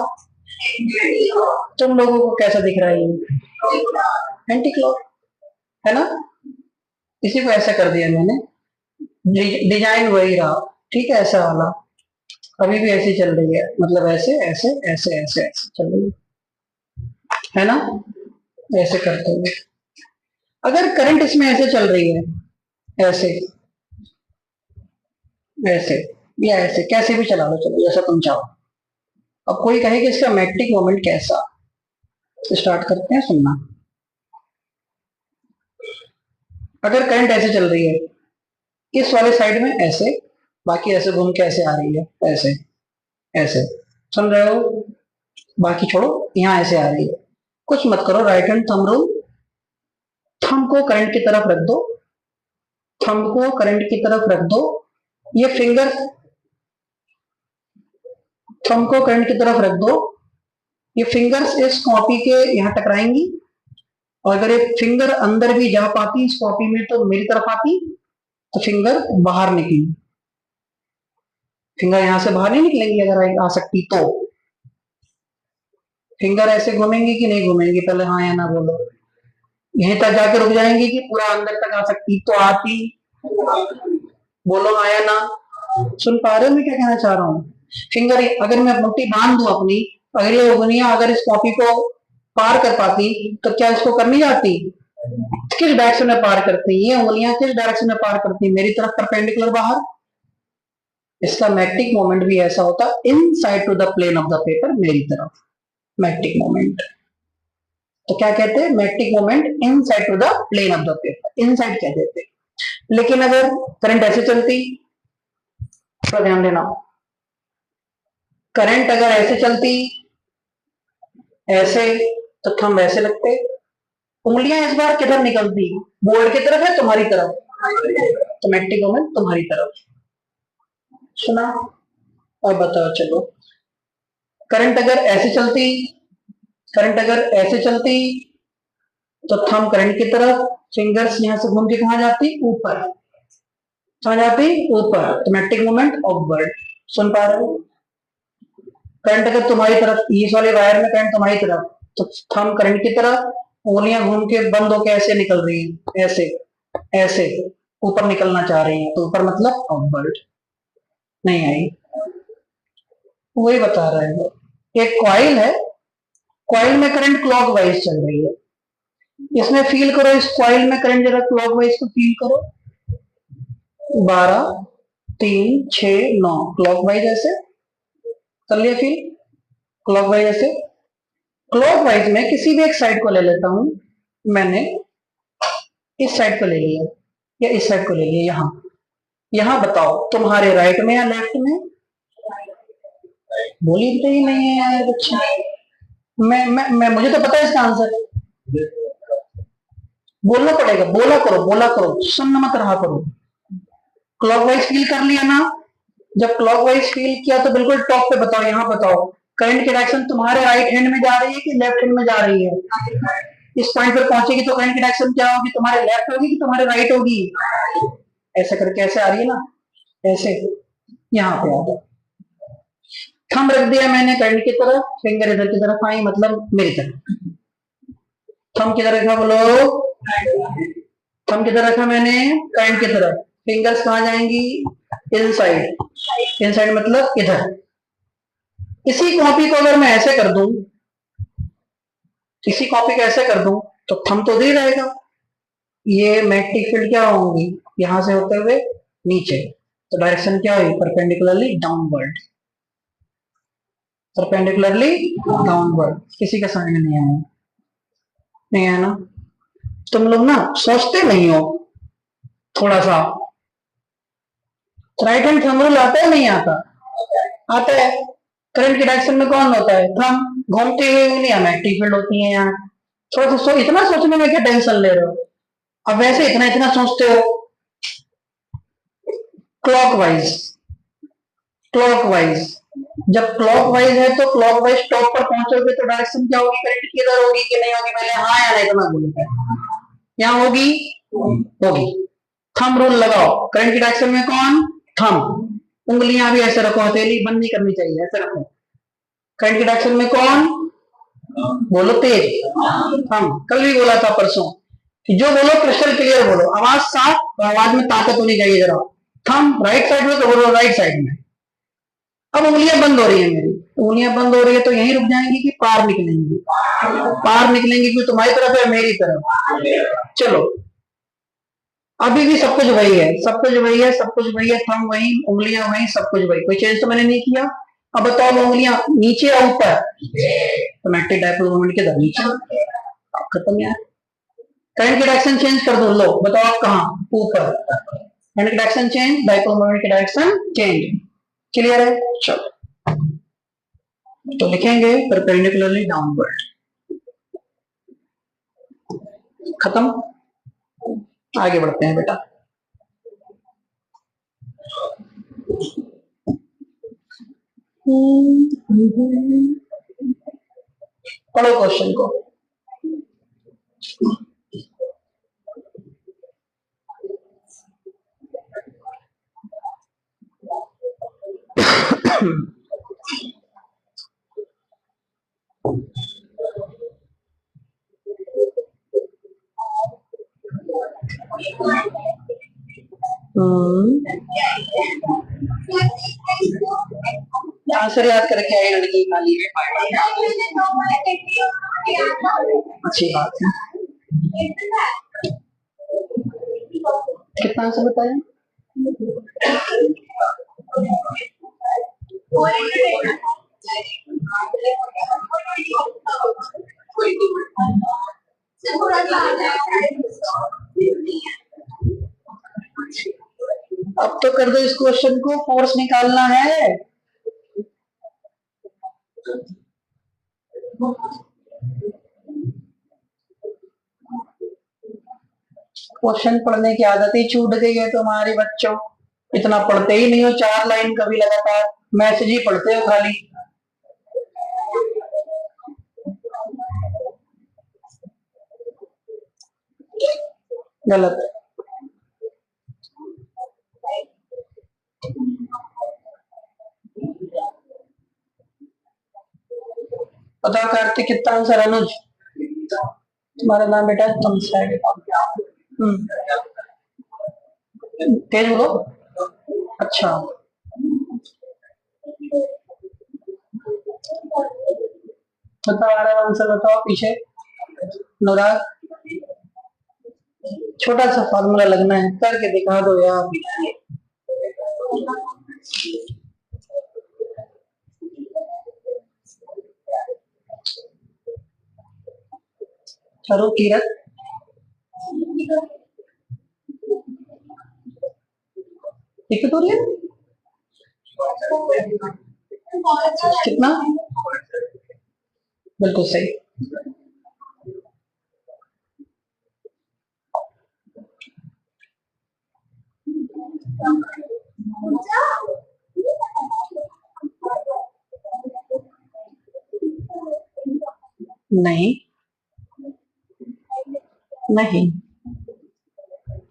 तुम लोगों को कैसा दिख रहा है? एंटी क्लॉक है ना, इसी को ऐसा कर दिया मैंने, डिजाइन वही रहा, ठीक है, ऐसा वाला अभी भी ऐसी चल रही है, मतलब ऐसे ऐसे ऐसे ऐसे ऐसे चल रही है ना, ऐसे करते हुए। अगर करंट इसमें ऐसे चल रही है, ऐसे ऐसे या ऐसे, कैसे भी चला लो, चलो जैसा तुम चाहो। अब कोई कहे कि इसका मैग्नेटिक मोमेंट कैसा, स्टार्ट करते हैं सुनना। अगर करंट ऐसे चल रही है, इस वाले साइड में ऐसे, बाकी ऐसे घूम के ऐसे आ रही है, ऐसे ऐसे, सुन रहे हो? बाकी छोड़ो, यहाँ ऐसे आ रही है, कुछ मत करो, right hand thumb rule, thumb को करंट की तरफ रख दो, थंब को करंट की तरफ रख दो, ये फिंगर थंब को करंट की तरफ रख दो, ये फिंगर्स इस कॉपी के यहाँ टकराएंगी, और अगर ये फिंगर अंदर भी जा पाती इस कॉपी में तो मेरी तरफ आती, तो फिंगर बाहर निकली, फिंगर यहां से बाहर नहीं निकलेंगी, अगर आ सकती तो। फिंगर ऐसे घूमेंगी कि नहीं घूमेंगी, पहले हाँ या ना बोलो। यहीं तक जाके रुक जाएंगी कि पूरा अंदर तक आ सकती तो आती, बोलो हाँ या ना। सुन पा रहे हो मैं क्या कहना चाह रहा हूँ? फिंगर अगर मैं मुट्ठी बांध दूं अपनी, अगर ये उंगलियां अगर इस कॉपी को पार कर पाती तो क्या इसको करनी जाती? किस डायरेक्शन में पार करती? ये उंगलियां किस डायरेक्शन में पार करती? मेरी तरफ परपेंडिकुलर बाहर। इसका मैग्नेटिक मोमेंट भी ऐसा होता, inside to the plane of the paper, मेरी तरफ मैग्नेटिक मोमेंट। तो क्या कहते हैं? Magnetic moment inside to the plane of the paper, inside कह देते हैं। लेकिन अगर करंट ऐसे चलती, तो ध्यान देना, करंट अगर ऐसे चलती ऐसे, तो थंब ऐसे लगते, उंगलियां इस बार किधर निकलती? बोर्ड की तरफ है, तुम्हारी तरफ, तो मैग्नेटिक मोमेंट तुम्हारी तरफ। सुना? और बताओ, चलो करंट अगर ऐसे चलती, करंट अगर ऐसे चलती तो थंब करंट की तरफ, फिंगर्स यहां से घूम के कहा जाती? ऊपर, कहा जाती? ऊपर, तो मैग्नेटिक मोमेंट अपवर्ड। सुन पा रहे हो? करंट अगर तुम्हारी तरफ, इस वाले वायर में करंट तुम्हारी तरफ, तो थंब करंट की तरफ, उंगलियां घूम के बंद होके ऐसे निकल रही है, ऐसे ऐसे ऊपर निकलना चाह रही है, तो ऊपर मतलब अपवर्ड। नहीं आई? वही बता रहे हैं, एक कॉइल है, कॉइल में करंट क्लॉकवाइज चल रही है, इसमें फील करो, इस कॉइल में करंट जरा क्लॉकवाइज को फील करो, 12 3 6 9 क्लॉकवाइज ऐसे कर लिया फील, क्लॉकवाइज ऐसे। क्लॉकवाइज में किसी भी एक साइड को ले लेता हूं, मैंने इस साइड को ले लिया या इस साइड को ले लिया, यहां यहां बताओ तुम्हारे राइट में या लेफ्ट में? बोली तो ही नहीं है यार बच्चे, मैं मुझे तो पता है इसका आंसर, बोलना पड़ेगा, बोला करो, सुनना मत रहा करो। क्लॉकवाइज फील कर लिया ना? जब क्लॉकवाइज फील किया तो बिल्कुल टॉप पे बताओ, यहाँ बताओ करंट की डायरेक्शन तुम्हारे राइट हैंड में जा रही है कि लेफ्ट हैंड में जा रही है? इस पॉइंट पर पहुंचेगी तो करंट की डायरेक्शन क्या होगी? तुम्हारे लेफ्ट होगी कि तुम्हारे राइट होगी? ऐसे करके ऐसे आ रही है ना, ऐसे, यहाँ पे आ जाओ। थंब रख दिया मैंने करंट की तरफ, फिंगर इधर की तरफ आई, मतलब मेरी तरफ। थंब किधर रखा बोलो? थंब किधर रखा मैंने? करंट की तरफ। फिंगर्स कहाँ जाएंगी? इनसाइड। इनसाइड मतलब इधर। इसी कॉपी को अगर मैं ऐसे कर दूं, इसी कॉपी को ऐसे कर दूं, तो थंब तो दे रहेगा। ये मैग्नेटिक फील्ड क्या होंगी? यहां से होते हुए नीचे, तो डायरेक्शन क्या हुई? Perpendicularly downward. Perpendicularly downward. किसी का समझ में नहीं आया? नहीं है ना? तुम लोग ना सोचते नहीं हो थोड़ा सा। राइट हैंड थंब रूल आता है नहीं आता? आता है। करंट की डायरेक्शन में कौन होता है? थंब। घूमती हुई उंगलियां मैग्नेटिक फील्ड होती हैं यहाँ। थोड़ा सा इतना सोचने में क्या टेंशन ले रहे हो? अब वैसे इतना इतना सोचते हो। Clockwise, clockwise. जब क्लॉकवाइज है तो क्लॉकवाइज टॉप पर पहुंचोगे तो डायरेक्शन क्या होगी? करंट की इधर होगी कि नहीं होगी? पहले हाँ या नहीं इतना बोलो। यहाँ होगी? होगी। थंब रूल लगाओ। करंट की डायरेक्शन में कौन? थंब। उंगलियां भी ऐसे रखो, हथेली बंद नहीं करनी चाहिए, ऐसे रखो। करंट की डायरेक्शन में कौन? बोलो तेज। थंब। कल भी बोला था परसों कि जो बोलो क्रिस्टल क्लियर बोलो, आवाज साफ और आवाज में ताकत होनी चाहिए जरा। थंब राइट साइड में तो बोलो राइट साइड में। अब उंगलियां बंद हो रही है मेरी, उंगलियां बंद हो रही है तो यहीं रुक जाएंगी कि पार निकलेंगी? पार निकलेंगी कि तुम्हारी तरफ या मेरी तरफ? चलो, अभी भी सब कुछ वही है, सब कुछ वही है, सब कुछ वही है। थंब वही, उंगलियां वही, सब कुछ वही, कोई चेंज तो मैंने नहीं किया। अब बताओ उंगलियां नीचे या ऊपर? तो मैग्नेटिक डायपोल मोमेंट के नीचे। खत्म यार। करंट की डायरेक्शन चेंज कर दो, लो बताओ आप कहाँ? ऊपर। करंट की डायरेक्शन चेंज, डायपोल मोमेंट की डायरेक्शन चेंज। क्लियर है? चलो, तो लिखेंगे परपेंडिकुलरली डाउनवर्ड। खत्म। आगे बढ़ते हैं बेटा। पढ़ो क्वेश्चन को। आंसर याद करके आई लड़की खाली। अच्छी बात है। कितना आंसर बताया? अब तो कर दो इस क्वेश्चन को, फोर्स निकालना है। क्वेश्चन पढ़ने की आदत ही छूट गई है तुम्हारे बच्चों। इतना पढ़ते ही नहीं हो, 4 लाइन कभी लगातार मैसेज ही पढ़ते हो खाली। गलत। बताओ कार्तिक कितना आंसर? अनुज तुम्हारा नाम बेटा तुम साइड। तेज बोलो। अच्छा, बताओ आ रहा आंसर, बताओ पीछे। अनुराग, छोटा सा फॉर्मूला लगना है, करके दिखा दो यार। चलो किरत, दिक्कत हो रही है? कितना? बिल्कुल सही। नहीं नहीं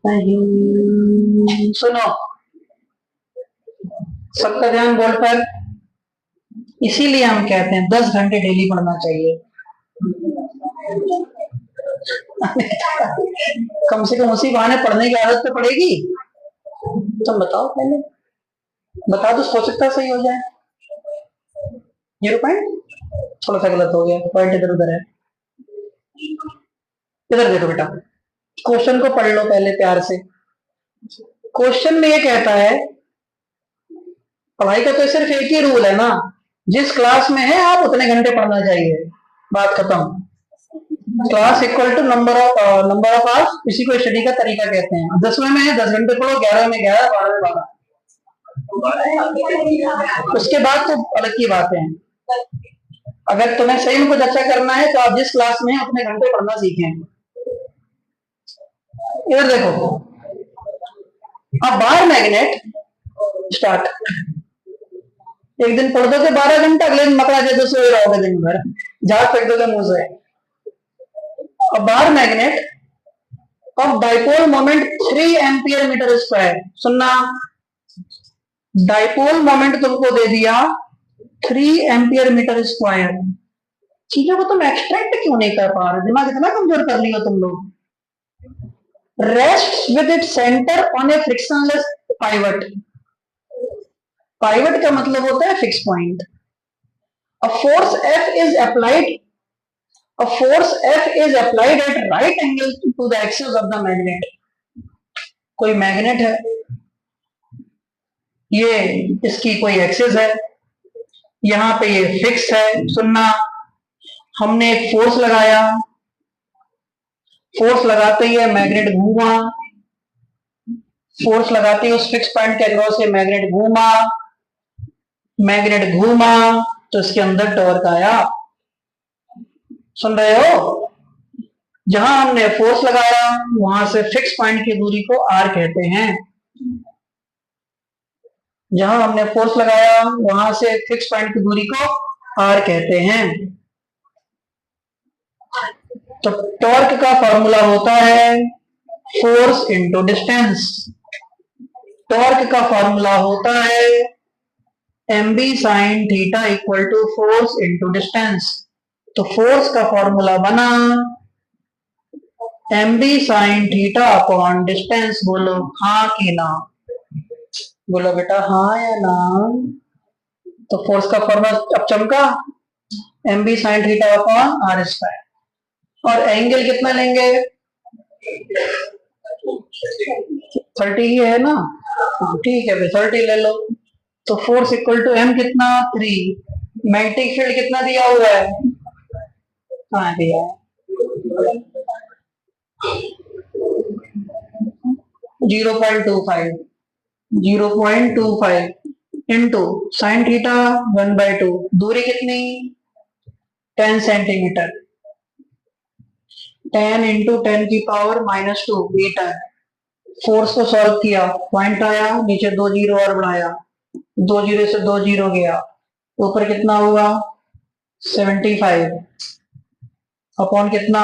नहीं, सुनो, सबका ध्यान बोर्ड पर। इसीलिए हम कहते हैं 10 घंटे डेली पढ़ना चाहिए। कम से कम उसी बहाने पढ़ने की आदत तो पड़ेगी। तुम बताओ पहले, बता दो, हो सकता सही हो जाए। 0 पॉइंट थोड़ा सा गलत हो गया, पॉइंट इधर उधर है। इधर देखो बेटा, क्वेश्चन को पढ़ लो पहले प्यार से। क्वेश्चन में ये कहता है, पढ़ाई का तो सिर्फ एक ही रूल है ना, जिस क्लास में है आप उतने घंटे पढ़ना चाहिए, बात खत्म। Class equal to number of hours, इसी को स्टडी का तरीका कहते हैं। 10वें में है 10 घंटे पढ़ो, 11 में 11, 12 में 12, उसके बाद तो अलग की बात है। अगर तुम्हें सही में कुछ अच्छा करना है तो आप जिस क्लास में है अपने घंटे पढ़ना सीखें। इधर देखो, अब बाहर मैग्नेट स्टार्ट, एक दिन पढ़ दोगे 12 घंटा, अगले दिन मकड़ा के सोए रहोगे दिन भर, झाड़ फेंक दोगे मुंह से। अब बाहर magnet of dipole moment 3 ampere metre square, सुनना, डाइपोल मोमेंट तुमको दे दिया 3 एम्पियर मीटर स्क्वायर। चीजों को तुम एक्सट्रैक्ट क्यों नहीं कर पा रहे, दिमाग इतना कमजोर कर लियो तुम लोग। Rest with it centre on A frictionless pivot, pivot का मतलब होता है fix point. A force F is applied, a force F is applied at right angle to the axis of the magnet। कोई मैग्नेट है, ये इसकी कोई axis है, यहां पे ये फिक्स है। सुनना, हमने एक फोर्स लगाया, फोर्स लगाते ही मैग्नेट घूमा, फोर्स लगाते ही उस फिक्स पॉइंट के अक्रॉस से मैग्नेट घूमा, मैग्नेट घूमा तो इसके अंदर टॉर्क आया। सुन रहे हो, जहां हमने फोर्स लगाया वहां से फिक्स पॉइंट की दूरी को आर कहते हैं। जहां हमने फोर्स लगाया वहां से फिक्स पॉइंट की दूरी को आर कहते हैं। तो टॉर्क का फॉर्मूला होता है फोर्स इंटू डिस्टेंस। टॉर्क का फॉर्मूला होता है mb sin theta equal to force into distance. तो फोर्स का फॉर्मूला बना mb sin theta upon distance. बोलो हाँ कि ना, बोलो बेटा हाँ या ना। तो फोर्स का फॉर्मूला अब चमका, mb sin theta upon R square. और एंगल कितना लेंगे, 30 ही है ना, ठीक है 30 ले लो। तो फोर्स इक्वल टू m कितना 3, मैग्नेटिक फील्ड कितना दिया हुआ है, कहाँ दिया है 0.25, 0.25 इंटू साइन थीटा 1/2, दूरी कितनी 10 सेंटीमीटर, 10 इंटू 10 की पावर -2 मीटर। फोर्स को सॉल्व किया, पॉइंट आया, नीचे 2 जीरो और बढ़ाया, 2 जीरो से 2 जीरो गया, ऊपर कितना हुआ 75 अपॉन कितना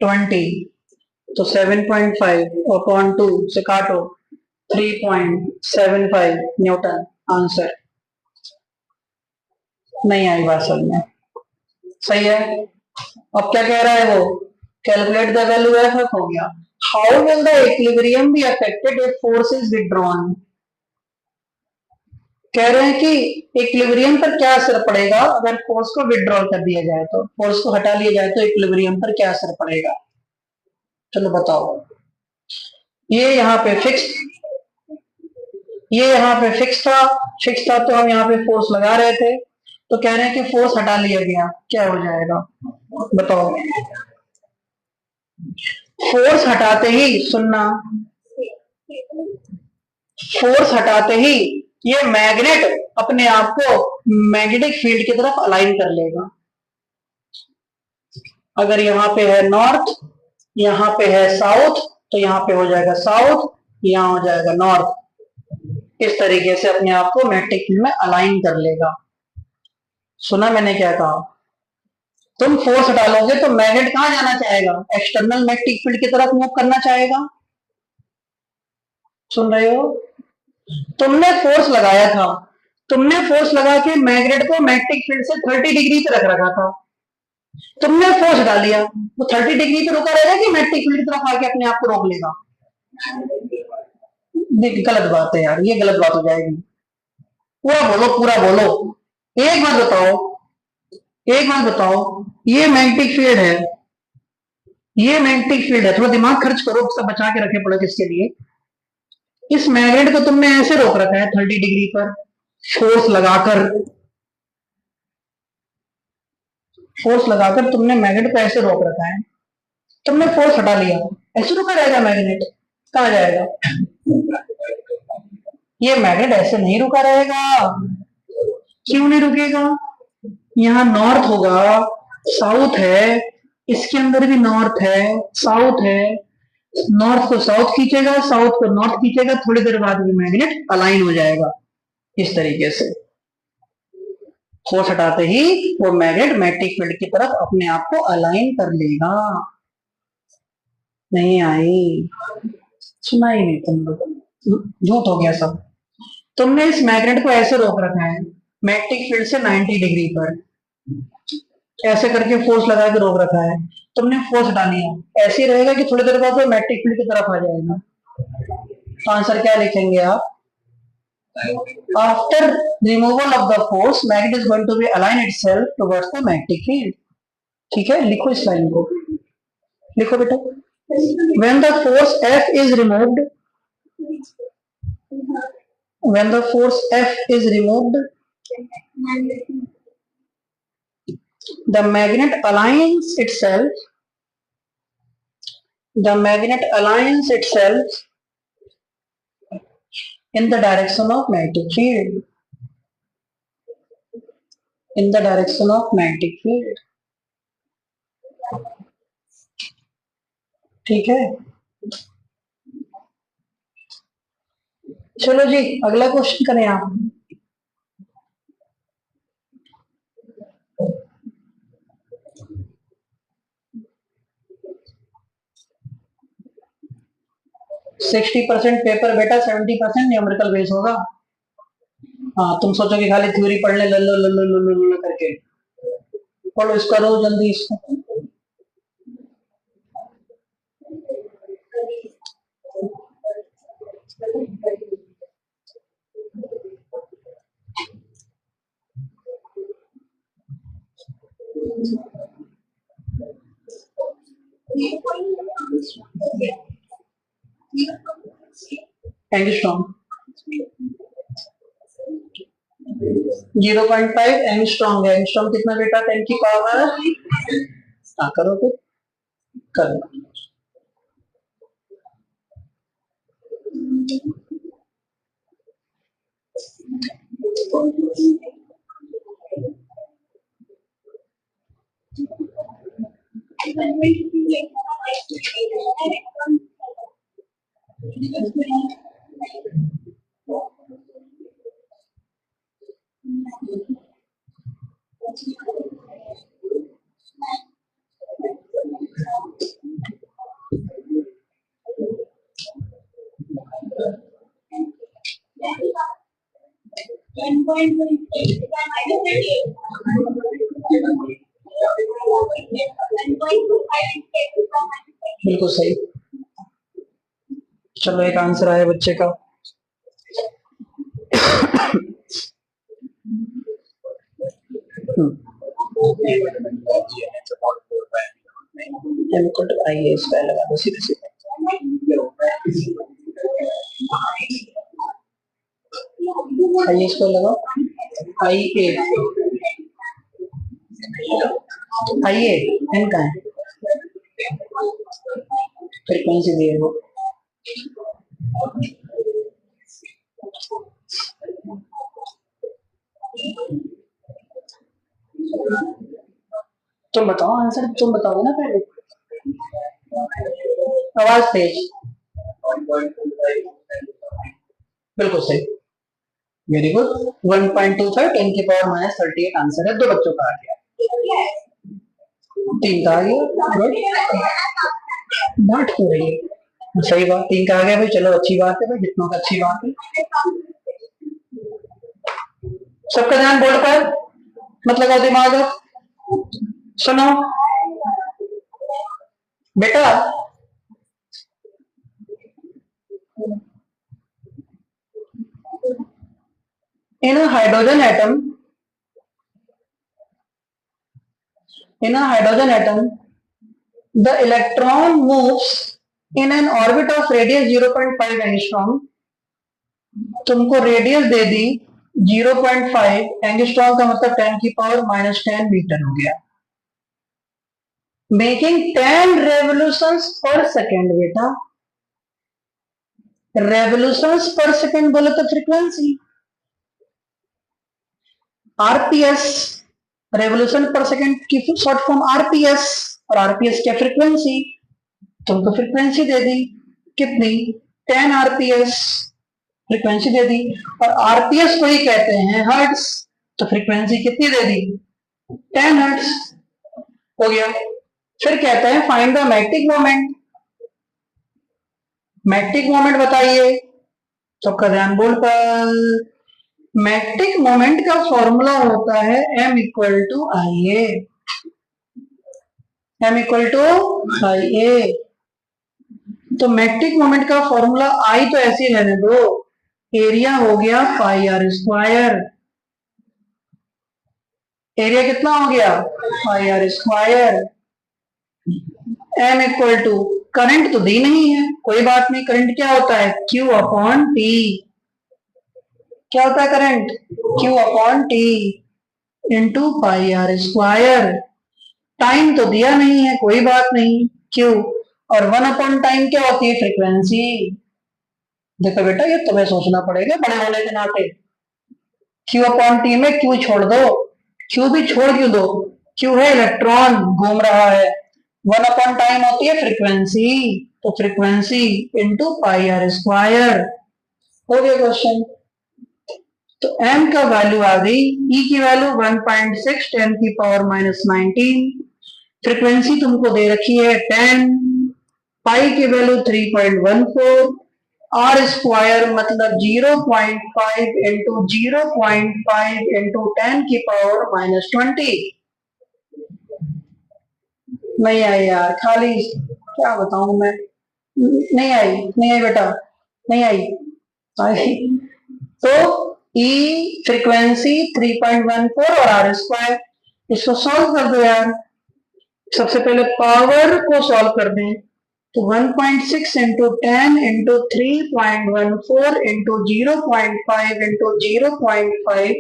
20, तो 7.5 अपॉन 2 से काटो 3.75 न्यूटन। आंसर नहीं आई बात समझ में, सही है। अब क्या कह रहा है वो, कैलकुलेट द वैल्यू एफ हो गया। How will the equilibrium be affected if force is withdrawn. कह रहे हैं कि इक्विलिब्रियम पर क्या असर पड़ेगा अगर फोर्स को विथड्रॉ कर दिया जाए, तो फोर्स को हटा लिया जाए तो इक्विलिब्रियम पर क्या असर पड़ेगा। चलो बताओ, ये यहाँ पे फिक्स, ये यहाँ पे फिक्स था तो हम यहाँ पे फोर्स लगा रहे थे, तो कह रहे हैं कि फोर्स हटा लिया गया, क्या हो जाएगा बताओ। फोर्स हटाते ही, सुनना, फोर्स हटाते ही ये मैग्नेट अपने आप को मैग्नेटिक फील्ड की तरफ अलाइन कर लेगा। अगर यहाँ पे है नॉर्थ, यहाँ पे है साउथ, तो यहाँ पे हो जाएगा साउथ, यहाँ हो जाएगा नॉर्थ। इस तरीके से अपने आप को मैग्नेटिक फील्ड में अलाइन कर लेगा। सुना मैंने क्या कहा, तुम फोर्स हटा लोगे तो मैग्नेट कहां जाना चाहेगा, एक्सटर्नल मैग्नेटिक फील्ड की तरफ मूव करना चाहेगा। सुन रहे हो, तुमने फोर्स लगाया था तुमने फोर्स लगा के मैग्नेट को मैग्नेटिक फील्ड से 30 डिग्री पे रख रखा था, तुमने फोर्स डाल दिया, वो 30 डिग्री पे रुका रहेगा कि मैग्नेटिक फील्ड की तरफ आके अपने आप को रोक लेगा? गलत बात है यार, ये गलत बात हो जाएगी। पूरा बोलो, पूरा बोलो। एक बात बताओ, एक बात बताओ, ये मैग्नेटिक फील्ड है, ये मैग्नेटिक फील्ड है, थोड़ा दिमाग खर्च करो, सब बचा के रखे पड़े किसके लिए। इस मैग्नेट को तुमने ऐसे रोक रखा है 30 डिग्री पर, फोर्स लगाकर, फोर्स लगाकर तुमने मैग्नेट को ऐसे रोक रखा है, तुमने फोर्स हटा लिया, ऐसे रुका रहेगा मैग्नेट? कहाँ जाएगा? ये मैग्नेट ऐसे नहीं रुका रहेगा। क्यों नहीं रुकेगा? यहाँ नॉर्थ होगा, साउथ है, इसके अंदर भी नॉर्थ है, साउथ है, नॉर्थ को साउथ खींचेगा, साउथ को नॉर्थ खींचेगा, थोड़ी देर बाद भी मैग्नेट अलाइन हो जाएगा इस तरीके से। फोर्स हटाते ही वो मैग्नेट मैग्नेटिक फील्ड की तरफ अपने आप को अलाइन कर लेगा। नहीं आई? सुना ही नहीं तुम लोग, झूठ हो गया सब। तुमने इस मैग्नेट को ऐसे रोक रखा है मैग्नेटिक फील्ड से 90 डिग्री पर, ऐसे करके फोर्स लगा के रोक रखा है, तुमने फोर्स हटा लिया, ऐसे ही रहेगा कि थोड़ी देर बाद वो मैग्नेटिक फील्ड की तरफ आ जाएगा? तो आंसर क्या लिखेंगे आप? After removal of the force magnet is going to be align itself towards the magnetic field. ठीक है, लिखो इस लाइन को, लिखो बेटा। When the force F is removed, when the force F is removed, the magnet aligns itself, the magnet aligns itself in the direction of magnetic field, in the direction of magnetic field। ठीक है, चलो जी अगला question करें आप। Sixty percent paper बेटा, 70% numerical base होगा। हाँ, तुम सोचो कि खाली थ्योरी पढ़ने लल्लो लल्लो लल्लो लल्लो करके पढ़ो, इसका करो जल्दी इसको। एंगस्ट्रॉम 0.5 एंगस्ट्रॉम है। एंगस्ट्रॉम कितना बेटा? 10 की पावर, हाँ करो तो करो। बिल्कुल सही। चलो एक आंसर आया बच्चे का। आइए इस पे लगा दो सीधे सीधे। आइए इसको लगाओ, आइए आइए, एन का है फ्रीक्वेंसी दिए वो। तुम बताओ आंसर, तुम बताओ ना पहले। आवाज तेज। बिल्कुल सही, वेरी गुड। 1.25 10 की पावर माइनस 38 आंसर है। दो बच्चों का आ गया, 3 का आ गया। गुड, डांट क्यों रही है? सही बात, 3 का आ गया भाई। चलो अच्छी बात है भाई, जितनों का अच्छी बात है। सबका ध्यान बोर्ड पर, मत लगाओ दिमाग। सुनो बेटा, in a hydrogen atom, the electron moves in an orbit of radius 0.5 angstrom. तुमको रेडियस दे दी 0.5 एंगस्ट्रॉम का मतलब 10 की पावर -10 मीटर हो गया, मेकिंग 10 रेवोल्यूशंस पर सेकेंड। बेटा रेवोल्यूशंस पर सेकेंड बोले तो फ्रीक्वेंसी आरपीएस, रेवोल्यूशन पर सेकेंड की शॉर्ट फॉर्म आरपीएस, और आरपीएस क्या फ्रीक्वेंसी, तुमको फ्रीक्वेंसी दे दी कितनी 10 आरपीएस फ्रीक्वेंसी दे दी, और आरपीएस को ही कहते हैं हर्ट्ज, तो फ्रीक्वेंसी कितनी दे दी 10 हर्ट्ज हो गया। फिर कहते हैं find the magnetic moment, magnetic moment बताइए। सबका ध्यान बोर्ड पर। मैग्नेटिक मोमेंट का फॉर्मूला होता है m equal to I A, m equal to I A. तो मैग्नेटिक मोमेंट का फॉर्मूला आई तो ऐसे ही रहने दो, एरिया हो गया पाई आर स्क्वायर, एरिया कितना हो गया pi are square. M equal to, current तो दी नहीं है, कोई बात नहीं, करंट क्या होता है Q अपॉन टी, क्या होता है current Q upon T into pi are square. Time तो दिया नहीं है, कोई बात नहीं Q, और 1 अपॉन टाइम क्या होती है फ्रीक्वेंसी। देखो बेटा ये तुम्हें सोचना पड़ेगा बड़े होने के नाते, Q अपॉन टी में Q छोड़ दो, Q भी छोड़ क्यों दो, Q है इलेक्ट्रॉन घूम रहा है, 1 अपॉन टाइम होती है फ्रीक्वेंसी, तो frequency into pi are square हो गया क्वेश्चन। तो m का वैल्यू आ गई, E की वैल्यू 1.6 10 की पावर -19, फ्रीक्वेंसी तुमको दे रखी है 10, पाई की वैल्यू 3.14, आर स्क्वायर मतलब 0.5 इंटू 0.5 इंटू 10 की पावर -20। नहीं आई यार, खाली क्या बताऊं मैं, नहीं आई, नहीं आई बेटा, नहीं आई। तो E फ्रीक्वेंसी 3.14 और आर स्क्वायर, इसको सॉल्व कर दो यार। सबसे पहले पावर को सॉल्व कर दें, तो 1.6 into 10 into 3.14 into 0.5 into 0.5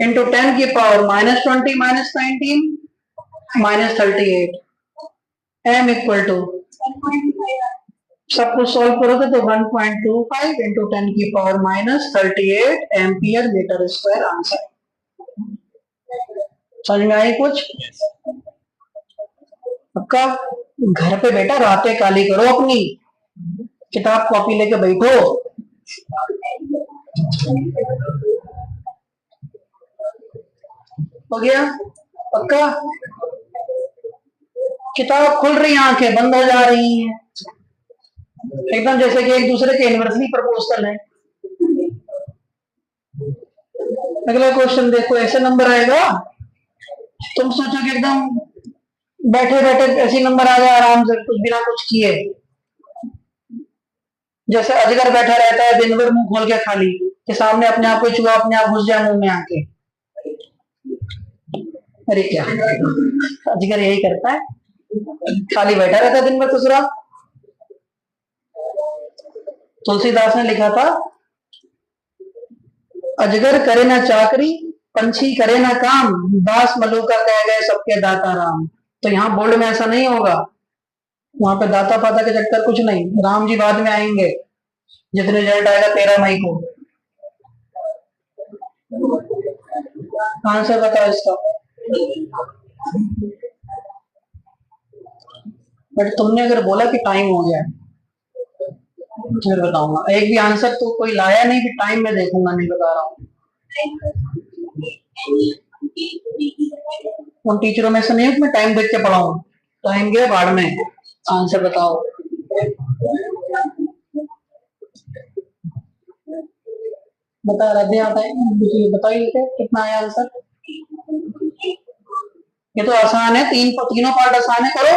into 10 की पावर -20 -19 -38, m इक्वल टू, सब कुछ सॉल्व करोगे तो 1.25 इंटू 10 की power -38 ampere metre square answer. समझ में आई कुछ? आपका घर पे बेटा रातें काली करो, अपनी किताब कॉपी लेके बैठो। हो गया पक्का? किताब खुल रही, आंखें बंद हो जा रही हैं, एकदम जैसे कि एक दूसरे के यूनिवर्सिटी प्रपोजल है। अगला क्वेश्चन देखो, ऐसे नंबर आएगा, तुम सोचो कि एकदम बैठे बैठे ऐसे नंबर आ जाए आराम से, कुछ बिना कुछ किए, जैसे अजगर बैठा रहता है दिन भर मुंह खोल के खाली, कि सामने अपने आप को चूहा अपने आप घुस जाए मुंह में आके। अरे क्या अजगर यही करता है, खाली बैठा रहता है दिन भर खुसरा। तुलसीदास ने लिखा था, अजगर करे ना चाकरी, पंछी करे ना काम, दास मलूका कह गए सबके दाता राम। तो यहाँ बोर्ड में ऐसा नहीं होगा, वहां पे दाता पाता के चक्कर कुछ नहीं, राम जी बाद में आएंगे, जितने रिजल्ट आएगा 13 मई को। आंसर बताओ इसका। बट तुमने अगर बोला कि टाइम हो गया, मैं बताऊंगा। एक भी आंसर तो कोई लाया नहीं कि टाइम में देखूंगा, नहीं बता रहा हूँ। उन टीचरों में से नहीं है मैं टाइम देख के पढ़ाऊं, टाइम गया बाढ़ में। आंसर बताओ। बता रहे आता है, बताइए कितना आया आंसर। ये तो आसान है, तीनों पार्ट आसान है, करो।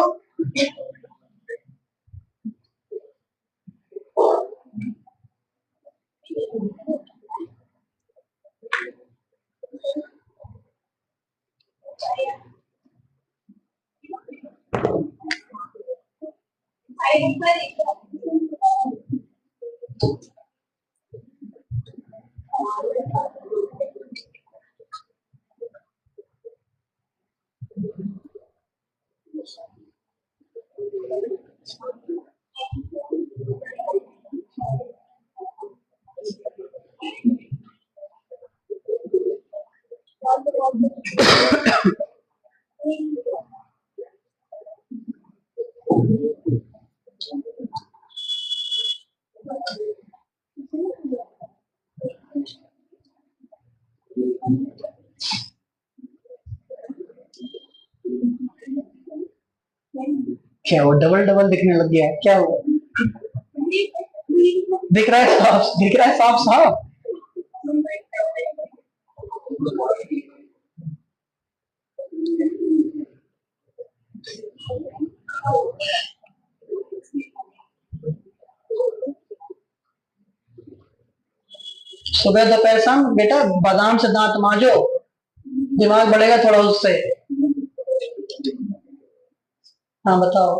क्या वो डबल डबल दिखने लग गया है, क्या हुआ? दिख रहा है साफ, दिख रहा है साफ साफ। सुबह दोपहर शाम बेटा बादाम से दांत मांजो, दिमाग बढ़ेगा थोड़ा उससे। हाँ बताओ।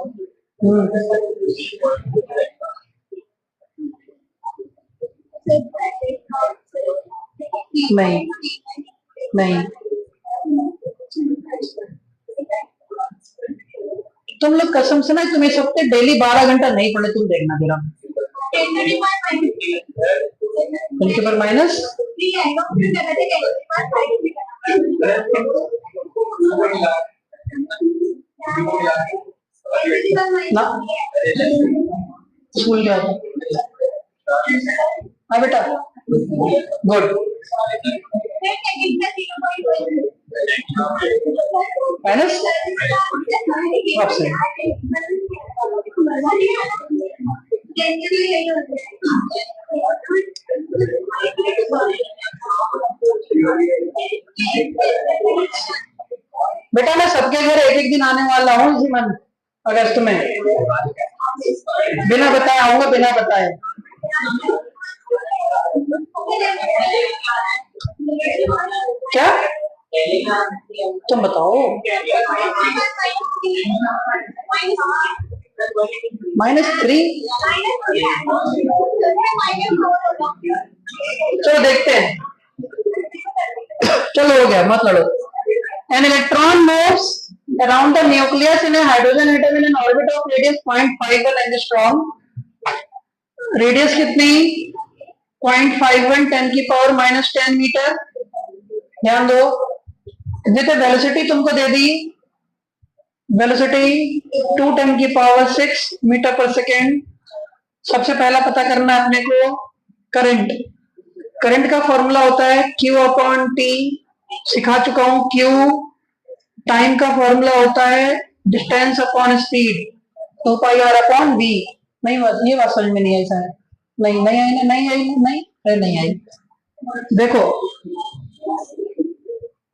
नहीं नहीं, तुम लोग कसम से ना, तुम इस हफ्ते डेली 12 घंटा नहीं पढ़े, तुम देखना मेरा। उनके पर माइनस ना, स्कूल गया था। हाँ बेटा, गुड। माइनस आपसे बेटा, मैं सबके घर एक एक दिन आने वाला हूँ इसी मंथ अगस्त में, बिना बताए आऊंगा, बिना बताए। क्या तुम बताओ? -3। चलो देखते हैं, चलो हो गया, मत लड़ो। An electron moves around the nucleus in a hydrogen atom in an orbit of radius 0.51 angstrom। Radius कितनी? 0.51 10⁻⁻10 मीटर। ध्यान दो, जितने वेलोसिटी तुमको दे दी, वेलोसिटी 2 10⁻6 मीटर पर सेकेंड। सबसे पहला पता करना है अपने को करंट। करंट का फॉर्मूला होता है Q/T, सिखा चुका हूं। Q टाइम का फॉर्मूला होता है डिस्टेंस अपॉन स्पीड, 2πr/v। नहीं, ये बात समझ में नहीं आई शायद। नहीं आई, नहीं आई, नहीं आई। देखो,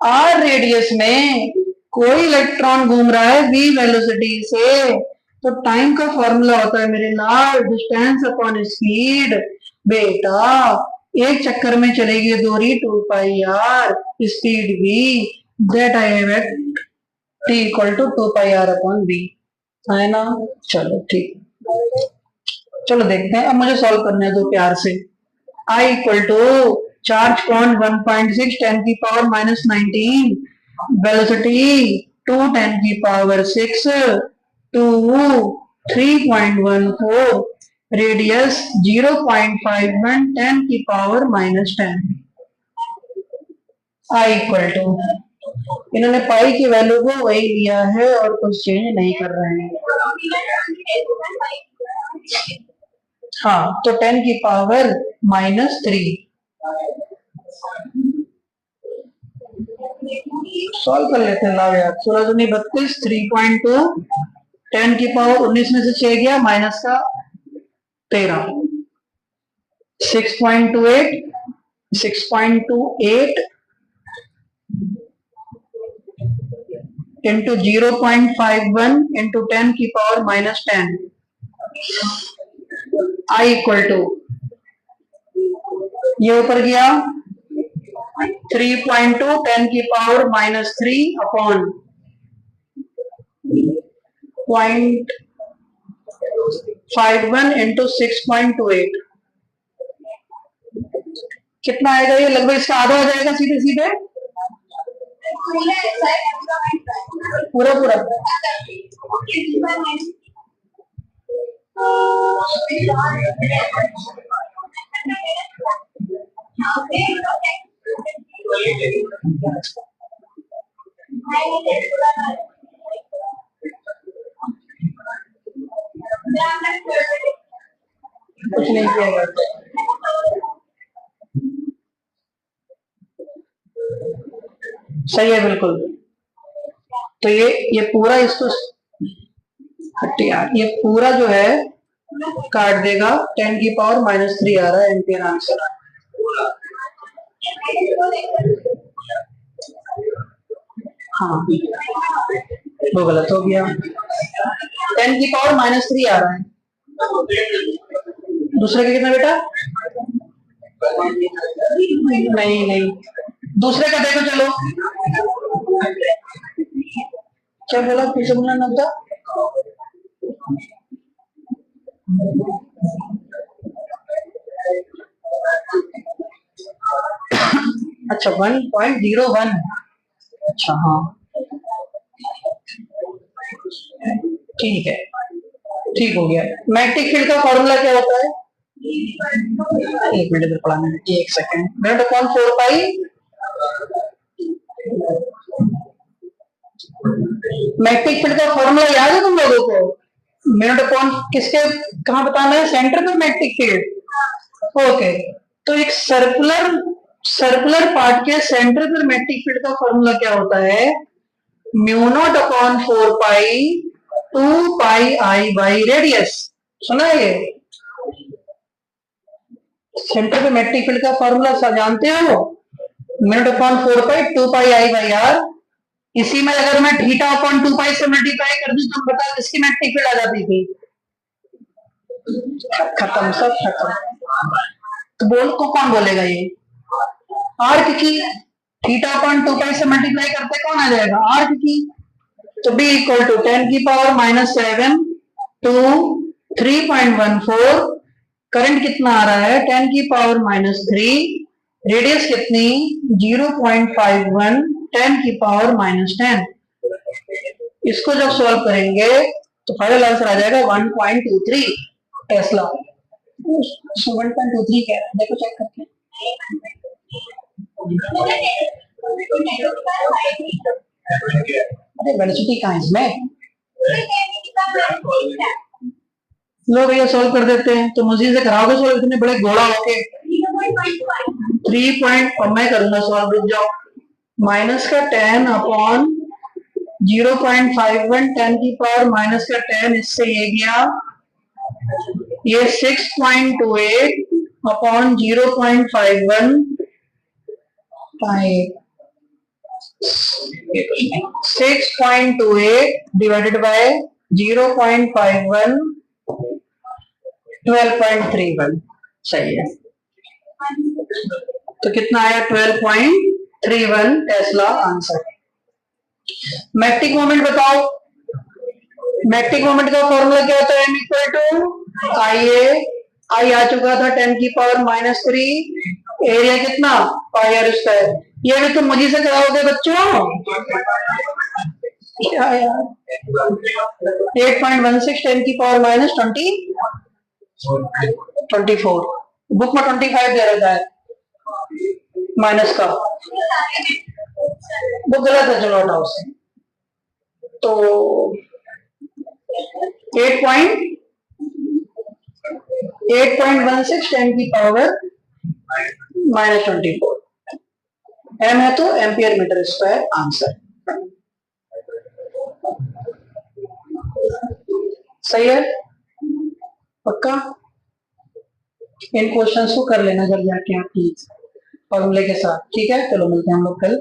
r रेडियस में कोई इलेक्ट्रॉन घूम रहा है v वेलोसिटी से, तो टाइम का फॉर्मूला होता है मेरे लाल डिस्टेंस अपॉन स्पीड। बेटा एक चक्कर में चलेगी दूरी 2πr, speed v, that I have at t equal to 2πr/v, है ना? चलो ठीक, चलो देखते हैं। अब मुझे सॉल्व करने दो प्यार से। I इक्वल टू चार्ज कॉन 1.6 10⁻⁻19, velocity 2 10⁻6 to 3.14, radius 0.51 10⁻⁻10। I equal to, इन्होंने पाई की वैल्यू को वही लिया है और कुछ चेंज नहीं कर रहे हैं। हाँ, तो 10⁻⁻3। सॉल्व कर लेते हैं। लाओ यार, 16 दूनी 32, 3.2, 10⁻19 में से 6 गया, माइनस का 13, 6.28, 6.28 इंटू 0.51 इंटू 10 की power minus 10 I equal to, ये ऊपर गया 3.2 10 की पावर माइनस 3 अपॉन 0.51 इंटू 6.28, कितना आएगा? ये लगभग इसका आधा हो जाएगा सीधे सीधे, पूरा पूरा। कुछ नहीं किया जाता, सही है बिल्कुल। तो ये पूरा इसको हट्टी यार, ये पूरा जो है काट देगा, 10 की पावर माइनस 3 आ रहा है एम्पियर आंसर। हाँ वो गलत हो गया, 10 की पावर माइनस 3 आ रहा है। दूसरे का कितना बेटा? नहीं नहीं, दूसरे का देखो, चलो क्या बोला, फिर से बोलना नब्दा। अच्छा 1.01, अच्छा हाँ ठीक है, ठीक हो गया। मैग्नेटिक फील्ड का फॉर्मूला क्या होता है? एक मिनट इधर पढ़ाना है, एक सेकेंड। मैंने कौन 4 पाई, मैग्नेटिक फील्ड का फॉर्मूला याद है तुम लोगों को? मिनट अपॉन किसके, कहाँ बताना है? सेंटर पर मैग्नेटिक फील्ड। ओके, तो एक सर्कुलर पार्ट के सेंटर पर मैग्नेटिक फील्ड का फॉर्मूला क्या होता है? Mu naught upon 4 pi 2 pi I by radius. सुना है ये? सेंटर पे मैग्नेटिक फील्ड का फॉर्मूला जानते हो? Mu naught upon 4 pi 2 pi I by R. इसी में अगर मैं थीटा अपॉन 2 पाई से मल्टीप्लाई कर दूं तो बता किसकी मैग्नेटिक फील्ड आ जाती थी? खत्म, सब खत्म। तो बोल को कौन बोलेगा ये? आर्क की, थीटा अपॉन 2 पाई से मल्टीप्लाई करते कौन आ जाएगा? आर्क की। तो b इक्वल टू 10 की पावर माइनस 7 टू 3.14। करंट कितना आ रहा है? 10 की पावर माइनस 3। रेडियस कितनी? 0.51 10 की पावर माइनस 10। इसको जब सॉल्व करेंगे तो फाइनल आंसर आ जाएगा 1.23 टेस्ला। 1.23 क्या है देखो, चेक करके। अरे वेलोसिटी कहाँ है इसमें? लो भैया सॉल्व कर देते हैं, तो मुझे से कराओगे सॉल्व, इतने बड़े घोड़ा होके। 3 पॉइंट, और मैं करूंगा सॉल्व, रुक जाओ। माइनस का 10 अपॉन 0.51 10 की पावर माइनस का 10, इससे ये गया, ये 6.28 अपॉन 0.51 6.28 डिवाइडेड बाय 0.51 12.31। सही है, तो कितना आया? 12.31 टेस्ला आंसर। मैग्नेटिक मोमेंट बताओ। मैग्नेटिक मोमेंट का फॉर्मूला क्या होता है? m इक्वल टू आई आ चुका था 10 की पावर माइनस 3। एरिया कितना? पाई आर स्क्वायर। ये भी तुम मुझे से कराओगे बच्चों? क्या यार, 8.16 10 की पावर माइनस 24। बुक में 25 दे रखा है माइनस का, वो गलत है, चलो हटाओ उसे। तो 8.16 10 की पावर माइनस 24 एम है, तो एम्पियर मीटर स्क्वायर आंसर। सही है, पक्का? इन क्वेश्चंस को कर लेना घर जाके आप प्लीज। फॉर्मूले के साथ। ठीक है, चलो मिलते हैं हम लोग कल।